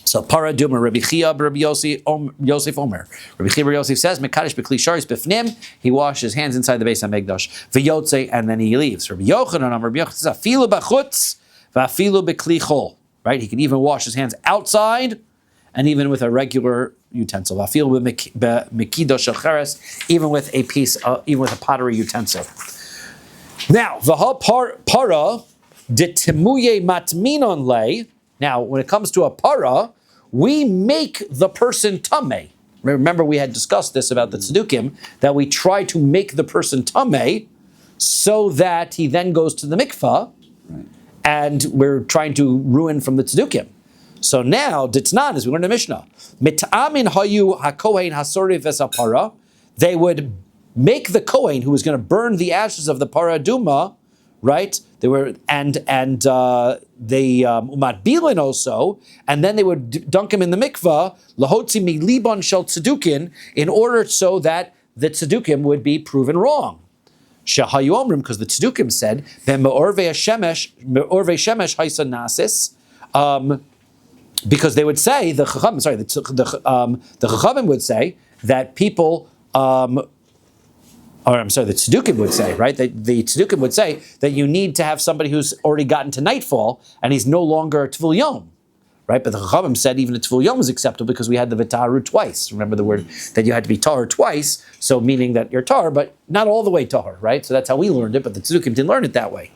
A: So para duma, Rabbi Chia, Rabbi Yosef Omer. Rabbi Chia, Rabbi Yosef says, Mekadosh b'kli sharis b'fnim, he washed his hands inside the Beis HaMikdash. V'yotze, and then he leaves. Rabbi Yochanan, Rabbi Yochanan says, afilu b'chutz, v'afilu b'kli chol. Right? He can even wash his hands outside, and even with a regular utensil. Even with a piece, even with a pottery utensil. Now, para de timuye matminon le. Now, when it comes to a para, we make the person tamei. Remember, we had discussed this about the tzedukim, that we try to make the person tamei so that he then goes to the mikvah, and we're trying to ruin from the tzedukim. So now, Ditznan, as we learned in the Mishnah, mit'amin hayu hakohen hasori v'sapara, they would make the kohen who was going to burn the ashes of the paraduma, right? They were they umat bilin also, and then they would dunk him in the mikvah lahotzi mi liban shel tzedukin, in order so that the tzedukim would be proven wrong. Shahayu omrim, because the tzedukim said ben me'orvei shemesh haisa nasis. Because they would say the Chachamim would say that people, the Tzedukim would say, right? The Tzedukim would say that you need to have somebody who's already gotten to nightfall and he's no longer a Tvul Yom, right? But the Chachamim said even a Tvul Yom was acceptable because we had the V'taharu twice. Remember the word that you had to be Tahar twice, so meaning that you're Tahar, but not all the way Tahar, right? So that's how we learned it, but the Tzedukim didn't learn it that way.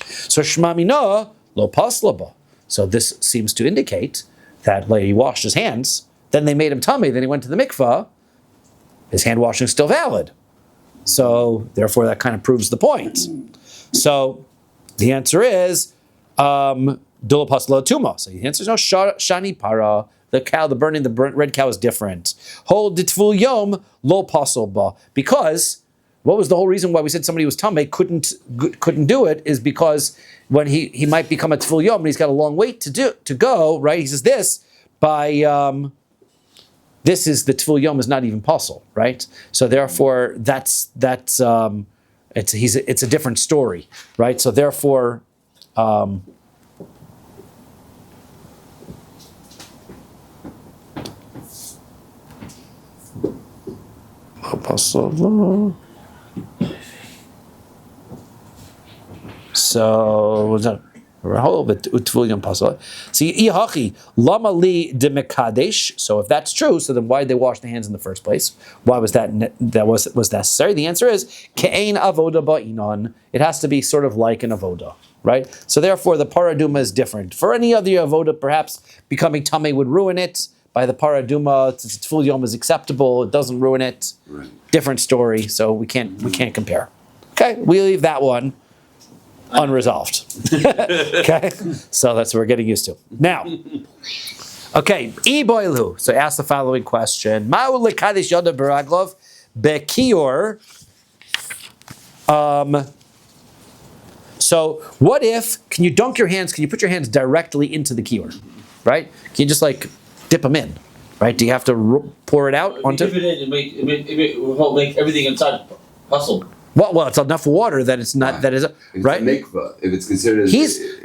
A: So Shema Mina lo paslaba. So this seems to indicate that he washed his hands, then they made him tamei, then he went to the mikvah, his hand washing is still valid. So therefore that kind of proves the point. So the answer is dula pasla tuma. So the answer is no shani para. The burnt red cow is different. Hold ditvul yom lo pasal ba. Because what was the whole reason why we said somebody who was tamei couldn't do it is because when he might become a tefil yom and he's got a long wait to go, right? He says this is the tefil yom is not even possible, right? So therefore it's a different story, right? So therefore So what's that? See, lama li de mekadesh. So if that's true, so then why did they wash the hands in the first place? Why was that was necessary? The answer is ke'ein avoda ba'inon. It has to be sort of like an avoda, right? So therefore, the paraduma is different. For any other avoda, perhaps becoming tamei would ruin it. By the paraduma, tefillah yom is acceptable. It doesn't ruin it.
D: Right.
A: Different story. So we can't compare. Okay, we leave that one unresolved. Okay, so that's what we're getting used to. Now, okay, iboilu. So ask the following question: Ma'u lekadesh yoda beraglov bekior. So what if? Can you dunk your hands? Can you put your hands directly into the kior? Right? Can you just like dip them in? Right? Do you have to pour it out onto?
C: Dip it in and make everything inside hustle.
A: Well, it's enough water that it's not that is right.
D: Mikvah, if it's considered.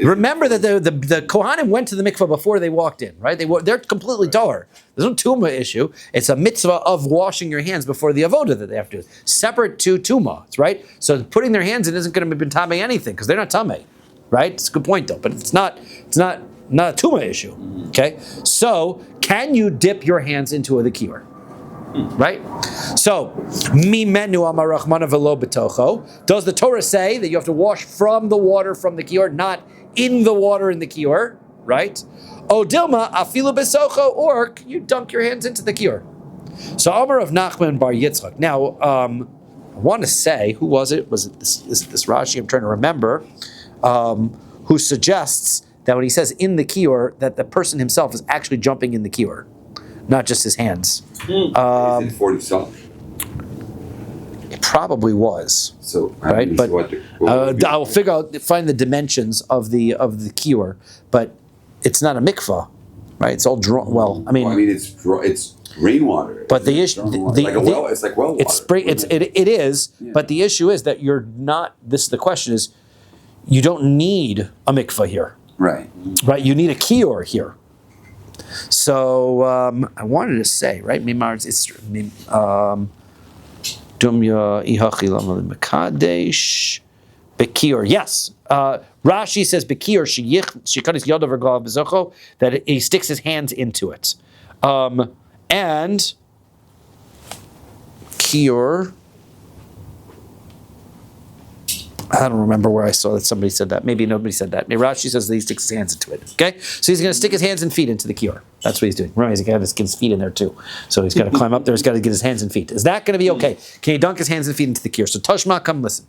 A: Remember that the Kohanim went to the mikvah before they walked in, right? They're completely tahor. There's no tuma issue. It's a mitzvah of washing your hands before the avoda that they have to do. Separate to tuma, right? So putting their hands in isn't going to be tamei anything because they're not tamei, right? It's a good point though, but it's not a tuma issue. Okay, so can you dip your hands into the kior? Right? So, mimenu amar rachmana velo betocho. Does the Torah say that you have to wash from the water from the kior, not in the water in the kior? Right? O dilma afilu besocho, or you dunk your hands into the kior. So, Amar of Nachman bar Yitzchak. Now, I want to say, who was it? Was it this Rashi? I'm trying to remember. Who suggests that when he says in the kior, that the person himself is actually jumping in the kior, not just his hands.
D: Is it 40 salt?
A: It probably was.
D: So
A: right, but I'll find the dimensions of the kior, but it's not a mikvah, right? It's all drawn. Well, I mean,
D: it's rainwater.
A: But the issue,
D: it's like well water.
A: It's spring. It is. Yeah. But the issue is that you're not. The question is, you don't need a mikvah here,
D: right?
A: Right. You need a kior here. So I wanted to say, right? Mimar it's dumya ihachi lama mekadesh bekir. Yes, Rashi says bekir shikanis yodav regalav bezocho, that he sticks his hands into it, and kior. I don't remember where I saw that somebody said that. Maybe nobody said that. Maybe Rashi says that he sticks his hands into it. Okay? So he's going to stick his hands and feet into the kior. That's what he's doing. Remember, he's going to have his feet in there too. So he's got to climb up there. He's got to get his hands and feet. Is that going to be okay? Can he dunk his hands and feet into the kior? So Tashma, come listen.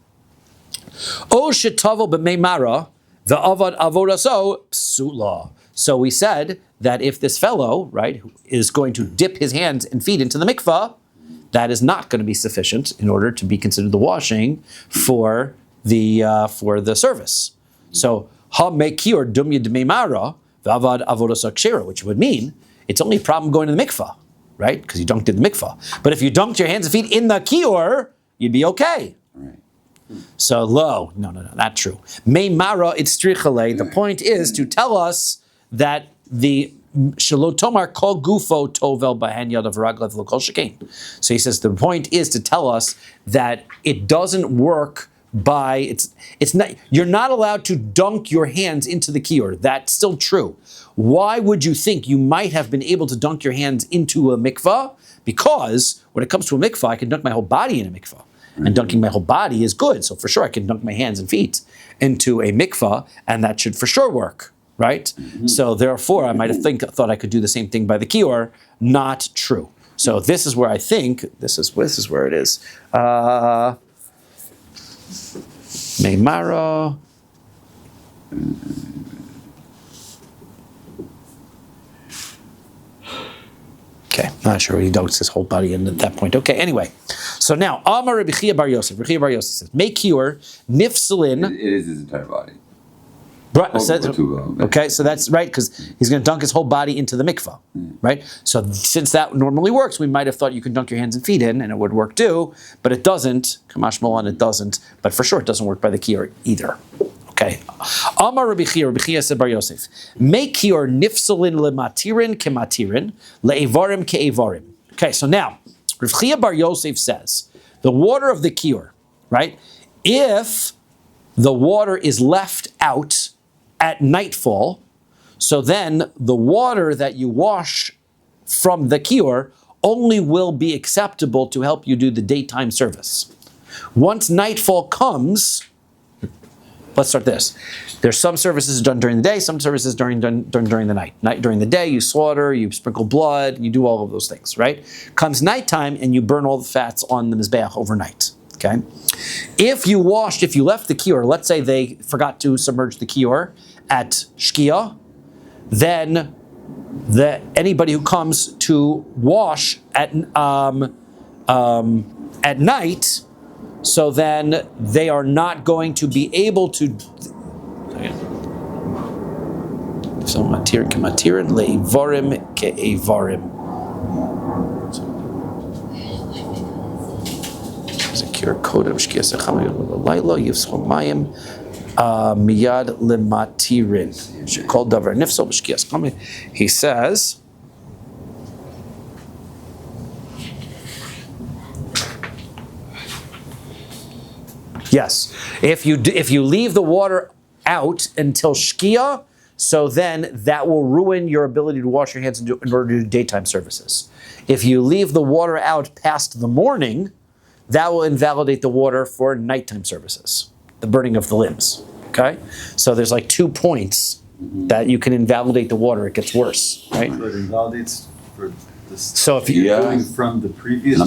A: O shetavo b'meimara, the avad avodaso psula. So we said that if this fellow, right, is going to dip his hands and feet into the mikvah, that is not going to be sufficient in order to be considered the washing for the service. So ha mekir dumya d'meimara v'avad avodas akshira, which would mean it's only a problem going to the mikvah, right? Because you dunked in the mikvah. But if you dunked your hands and feet in the kior, you'd be okay.
D: Right.
A: So no, not true. Meimara it's strichale. The point is to tell us that the Shalotomar kol gufo tovel bahen yadav raglav lokol shekain. So he says the point is to tell us that it doesn't work by it's not, you're not allowed to dunk your hands into the kior. That's still true. Why would you think you might have been able to dunk your hands into a mikvah? Because when it comes to a mikvah, I can dunk my whole body in a mikvah. And dunking my whole body is good. So for sure I can dunk my hands and feet into a mikvah, and that should for sure work, right? So therefore I might have thought I could do the same thing by the kior. Not true. So this is where I think, this is where it is. Meimara. Okay, not sure he dunks his whole body in at that point. Okay, anyway. So now, Amar Rabbi Chia bar Yosef. Rabbi Chia bar Yosef says, make kior nifsalin.
D: It is his entire body.
A: Okay, so that's right, because he's going to dunk his whole body into the mikvah, right? So since that normally works, we might have thought you can dunk your hands and feet in, and it would work too, but it doesn't. Kamash Molan, it doesn't. But for sure, it doesn't work by the kior either. Okay. Amar Rabbi Chia said bar Yosef, make kior nifsalin lematirin kematirin, le'evarim ke'evarim. Okay, so now, Rabbi Chia bar Yosef says, the water of the kior, right? If the water is left out, at nightfall, so then the water that you wash from the kior only will be acceptable to help you do the daytime service. Once nightfall comes, let's start this. There's some services done during the day, some services during the night. During the day, you slaughter, you sprinkle blood, you do all of those things, right? Comes nighttime, and you burn all the fats on the mizbeach overnight, okay? If you left the kior, let's say they forgot to submerge the kior at shkia, then anybody who comes to wash at night, so then they are not going to be able to. So matir kematirin leivarim keevarim. Zakir kodem shkias echam laila yivschol mayim miyad lematirin. She called davar nifsol b'shkias. He says. Yes, if you leave the water out until shkia, so then that will ruin your ability to wash your hands in order to do daytime services. If you leave the water out past the morning, that will invalidate the water for nighttime services, the burning of the limbs. Okay, so there's like 2 points that you can invalidate the water. It gets worse, right?
E: So it invalidates for this.
A: So if you
E: going from the previous.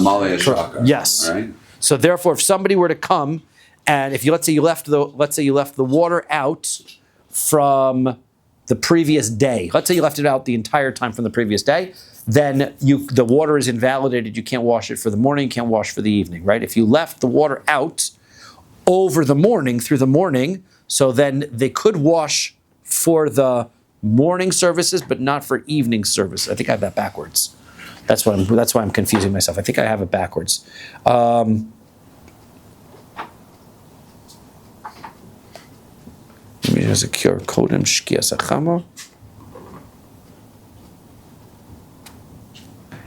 A: yes,
D: right?
A: So therefore, if somebody were to come, and if let's say you left the water out from the previous day. Let's say you left it out the entire time from the previous day. Then the water is invalidated. You can't wash it for the morning. You can't wash for the evening, right? If you left the water out over the morning through the morning, so then they could wash for the morning services, but not for evening service. I think I have that backwards. That's why I'm confusing myself. I think I have it backwards.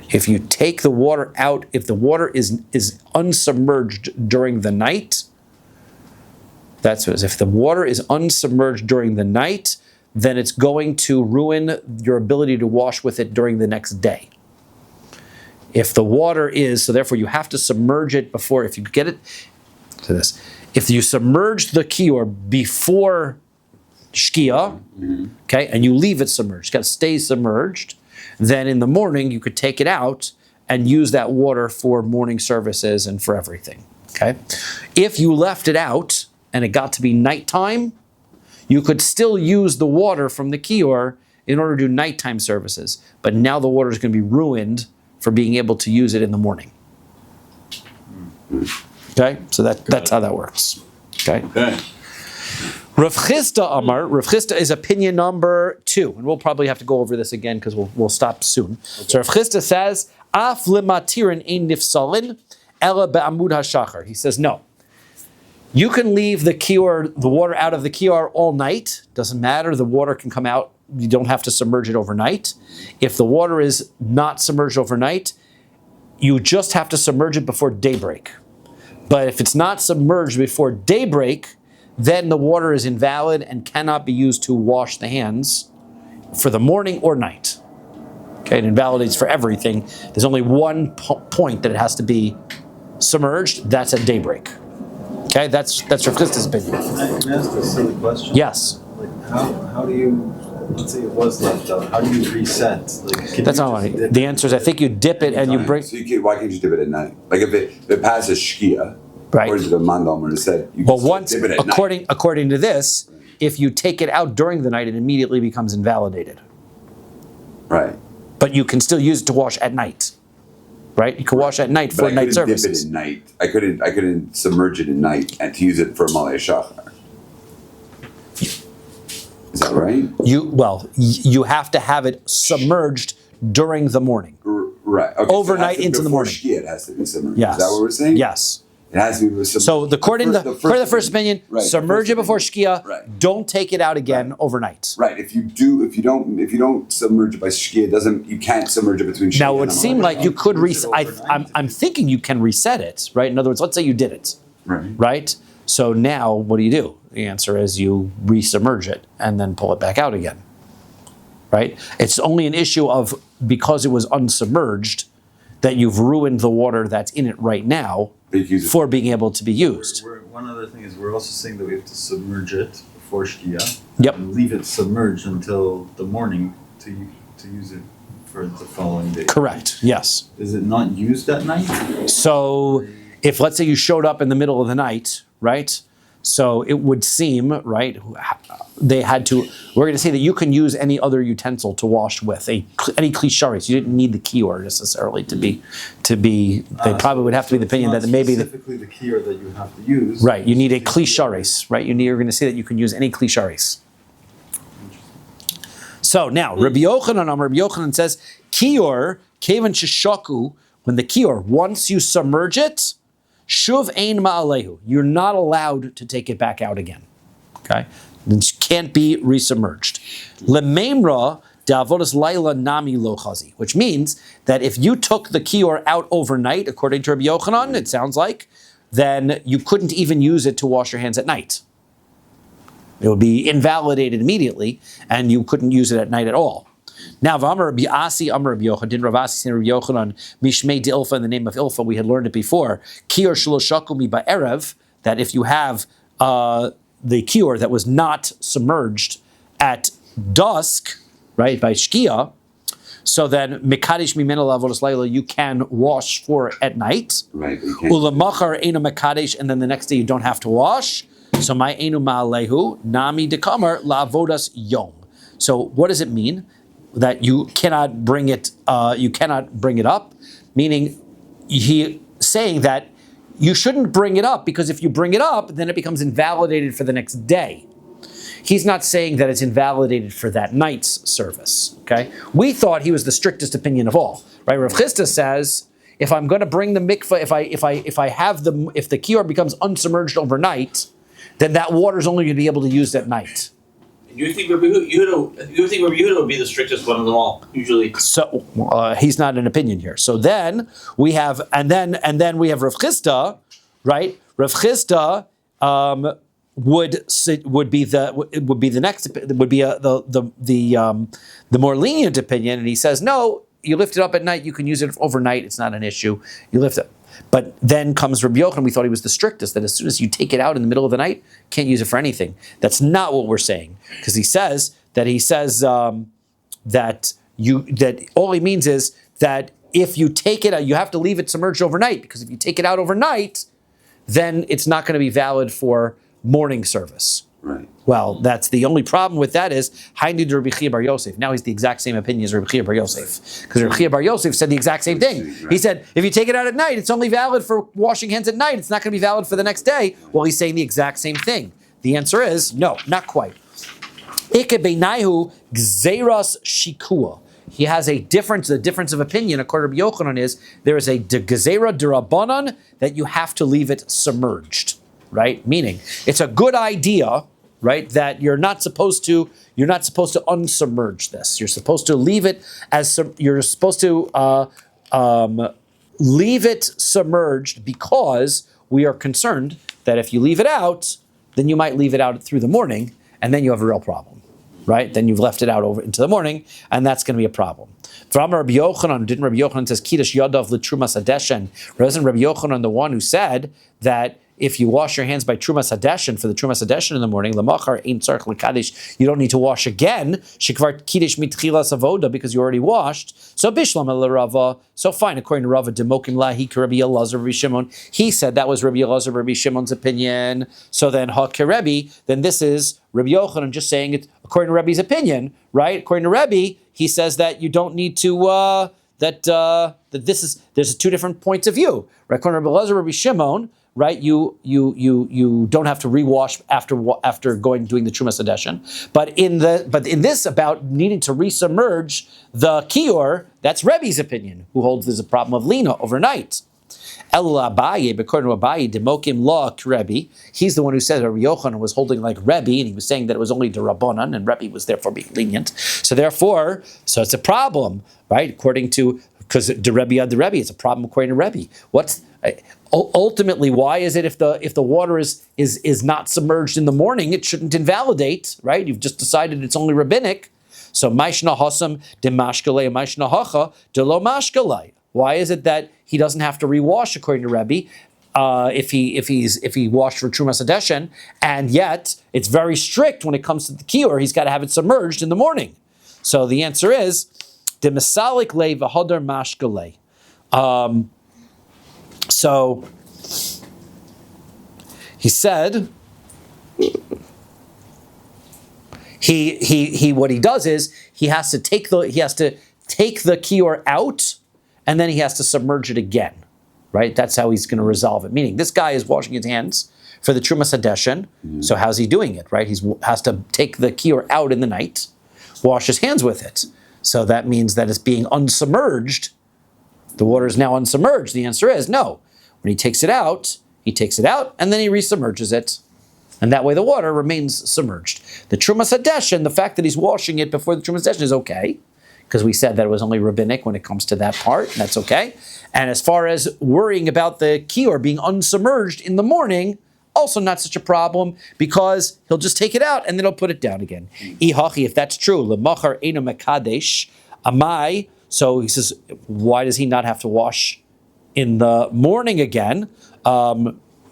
A: If you take the water out, if the water is unsubmerged during the night, that's what it is. If the water is unsubmerged during the night, then it's going to ruin your ability to wash with it during the next day. If the water is, so therefore you have to submerge it before, if you get it to this, if you submerge the kior before shkia, okay, and you leave it submerged, it's got to stay submerged, then in the morning you could take it out and use that water for morning services and for everything, okay? If you left it out and it got to be nighttime, you could still use the water from the kior in order to do nighttime services, but now the water is going to be ruined for being able to use it in the morning. Okay, so that's how that works. Okay. Rav Chisda Amar. Rav Chisda is opinion number 2, and we'll probably have to go over this again because we'll stop soon. Okay. So Rav Chisda says, "Af lematirin ein nifsalin ela be'amud hashachar." He says no. You can leave the water out of the kior all night. Doesn't matter. The water can come out. You don't have to submerge it overnight. If the water is not submerged overnight, you just have to submerge it before daybreak. But if it's not submerged before daybreak, then the water is invalid and cannot be used to wash the hands for the morning or night. Okay, it invalidates for everything. There's only one point that it has to be submerged. That's at daybreak. Okay, that's Rav Chisda's opinion.
E: Can I ask a silly question?
A: Yes.
E: Like how do you, let's say it was left out, how do you reset?
A: That's not right. The answer is I think you dip it and you bring.
D: So why can't you dip it at night? Like if it passes shkia,
A: right?
D: Or is it a mandam or said?
A: Well, once dip it at according to this, if you take it out during the night, it immediately becomes invalidated.
D: Right.
A: But you can still use it to wash at night. Right? You can wash at night for night services.
D: Dip it at night. I couldn't submerge it at night and to use it for malei shachar. Is that right?
A: You have to have it submerged during the morning.
D: Right. Okay,
A: overnight into the morning.
D: Shkia, it has to be submerged.
A: Yes.
D: Is that what we're saying?
A: Yes.
D: It has to be submerged.
A: So according to the first opinion,
D: right,
A: submerge it before shkia.
D: Right.
A: Don't take it out again overnight.
D: Right. If you don't submerge it by shkia, you can't submerge it between shkia.
A: Now it would seem like you could reset. I'm thinking you can reset it. Right. In other words, let's say you did it.
D: Right.
A: Right. So now what do? The answer is you resubmerge it and then pull it back out again. Right? It's only an issue of because it was unsubmerged that you've ruined the water that's in it right now for being able to be used.
E: One other thing is we're also saying that we have to submerge it before Shkia.
A: Yep.
E: And leave it submerged until the morning to use it for the following day.
A: Correct. Yes.
E: Is it not used at night?
A: So if let's say you showed up in the middle of the night, right? So it would seem, right, they had to, we're going to say that you can use any other utensil to wash with, any klisharis. You didn't need the kior necessarily to be, they probably would have to be the opinion that maybe
E: specifically the kior that you have to use.
A: Right, you need a klisharis, right? You're going to say that you can use any klisharis. So now, Rabbi Yochanan says, kior, kevan shishaku, when the kior, once you submerge it, shuv ein ma'alehu. You're not allowed to take it back out again. Okay? It can't be resubmerged. Lememra da'avodas laila nami lo chazi, which means that if you took the kior out overnight, according to Rabbi Yochanan, it sounds like, then you couldn't even use it to wash your hands at night. It would be invalidated immediately, and you couldn't use it at night at all. Now, V'amar Rabbi Asi, Amar Rabbi Yochanan, did Rav Asi say Rabbi Yochanan, Mishmei de Ilfa, in the name of Ilfa, we had learned it before, Kior Shelo mi ba'erev, that if you have the kior that was not submerged at dusk, right, by Shkia, so then Mekadesh mimena la'avodas laila, you can wash for it at night.
D: Right.
A: Ulamachar eino Mekadesh, and then the next day you don't have to wash. So my einu ma'alehu, nami dekamar la'avodas yom. So what does it mean? That you cannot bring it up, meaning he saying that you shouldn't bring it up because if you bring it up, then it becomes invalidated for the next day. He's not saying that it's invalidated for that night's service. Okay, we thought he was the strictest opinion of all. Right? Rav Chisda says if I'm going to bring the mikvah, if the kior becomes unsubmerged overnight, then that water is only going to be able to be used at night.
C: You think Rabbi Yehuda would be the strictest one of them all, usually.
A: So he's not an opinion here. So then we have, and then we have Rav Chisda, right? Rav Chisda would be the more lenient opinion, and he says no. You lift it up at night. You can use it overnight. It's not an issue. You lift it. But then comes Rabbi Yochanan. We thought he was the strictest, that as soon as you take it out in the middle of the night, can't use it for anything. That's not what we're saying, because he says that all he means is that if you take it out, you have to leave it submerged overnight, because if you take it out overnight, then it's not going to be valid for morning service.
D: Right.
A: Well, that's the only problem with that is Hainu de Rabbi Chia bar Yosef. Now he's the exact same opinion as Rabbi Chia bar Yosef, because Rabbi Chia bar Yosef said the exact same thing.
D: Right.
A: He said if you take it out at night, it's only valid for washing hands at night. It's not going to be valid for the next day. Well, he's saying the exact same thing. The answer is no, not quite. Ike beinaihu gzeras shikua. He has a difference. The difference of opinion, according to Rabbi Yochanan, is there is a gezerah derabanan that you have to leave it submerged. Right, meaning it's a good idea. Right, that you're not supposed to unsubmerge this. You're supposed to leave it leave it submerged, because we are concerned that if you leave it out, then you might leave it out through the morning, and then you have a real problem. Right? Then you've left it out over into the morning, and that's going to be a problem. From Rabbi Yochanan, didn't Rabbi Yochanan says Kiddush Yadav l'Trumas Hadeshen? Wasn't Rabbi Yochanan the one who said that if you wash your hands by Trumas Hadeshen for the Trumas Hadeshen in the morning, Lamachar ein tzarich l'kadesh, you don't need to wash again. Shekvar Kiddush mitchilas avoda, because you already washed. So Bishlam el Rava. So fine, according to Rava, Demokim lahi Rabbi Elazar Rabbi Shimon. He said that was Rabbi Elazar Rabbi Shimon's opinion. So then ha Kerebi, then this is Rabbi Yochanan just saying it according to Rebbe's opinion, right? According to Rebbe, he says that you don't need to that there's two different points of view, right? According to Rabbi Elazar Rabbi Shimon, right? You don't have to rewash after doing the Trumas Hadeshen. But in this about needing to resubmerge the kior, that's Rebbe's opinion, who holds there's a problem of lina overnight. El Abaye, according to Abaye, Demokim law Rebbe. He's the one who said Rabbi Yochanan was holding like Rebbe, and he was saying that it was only the Rabbanan, and Rebbe was therefore being lenient. So it's a problem, right? According to because the Rebbe had the Rebbe, it's a problem according to Rebbe. Ultimately, why is it if the water is not submerged in the morning, it shouldn't invalidate, right? You've just decided it's only rabbinic. So Maishna Hasam de Mashkalei, Maishna Hacha de Lo Mashkalei. Why is it that he doesn't have to rewash according to Rebbe if he washed for Trumas Hadeshen, and yet it's very strict when it comes to the kior, he's got to have it submerged in the morning. So the answer is de Masalik Le v'Hodar Mashkalei. So he said. He what he does is he has to take the kior out, and then he has to submerge it again, right? That's how he's going to resolve it. Meaning, this guy is washing his hands for the Trumas Hadeshen. So how's he doing it, right? He has to take the kior out in the night, wash his hands with it. So that means that it's being unsubmerged. The water is now unsubmerged. The answer is no. When he takes it out, and then he resubmerges it. And that way the water remains submerged. The Trumas Hadeshen, the fact that he's washing it before the Trumas Hadeshen is okay, because we said that it was only rabbinic when it comes to that part, and that's okay. And as far as worrying about the kior being unsubmerged in the morning, also not such a problem, because he'll just take it out and then he'll put it down again. Ihachi, if that's true, lemachar eno mekadesh amai. So he says, why does he not have to wash in the morning again?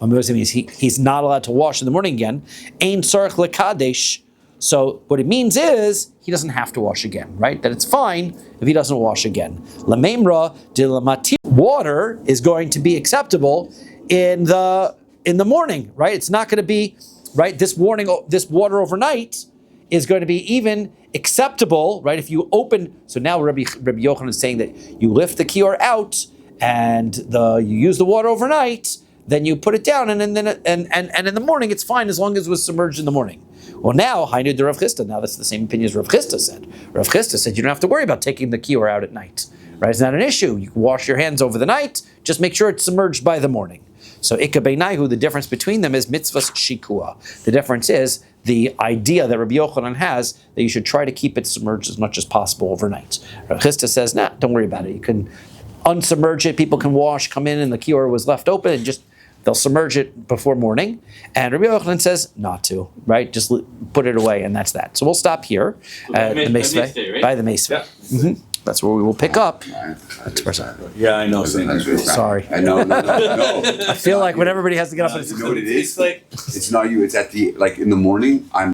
A: He's not allowed to wash in the morning again. Ein tzarich lekadesh. So what it means is he doesn't have to wash again, right? That it's fine if he doesn't wash again. Lamemra de lamati. Water is going to be acceptable in the morning, right? It's not going to be right. This water overnight is going to be even acceptable, right? If you open, so now Rabbi Yochanan is saying that you lift the kior out and you use the water overnight. Then you put it down, and in the morning it's fine as long as it was submerged in the morning. Well, now I knew the Rav Chisda. Now that's the same opinion as Rav Chisda said. Rav Chisda said you don't have to worry about taking the kior out at night. Right? It's not an issue. You can wash your hands over the night. Just make sure it's submerged by the morning. So Ika Beinaihu, the difference between them is mitzvahs shikua. The difference is the idea that Rabbi Yochanan has that you should try to keep it submerged as much as possible overnight. Rav Chisda says, nah, don't worry about it. You can unsubmerge it. People can wash, come in, and the kior was left open, and just they'll submerge it before morning. And Rabbi Yochanan says not to, right? Just put it away, and that's that. So we'll stop here at the Meisveh, right? By the Meisveh. Yeah. That's where we will pick up.
E: Yeah, I know.
A: Sorry.
D: I know. No.
A: I feel like when everybody has to get up,
D: You know what it is? It's not you. It's in the morning. I'm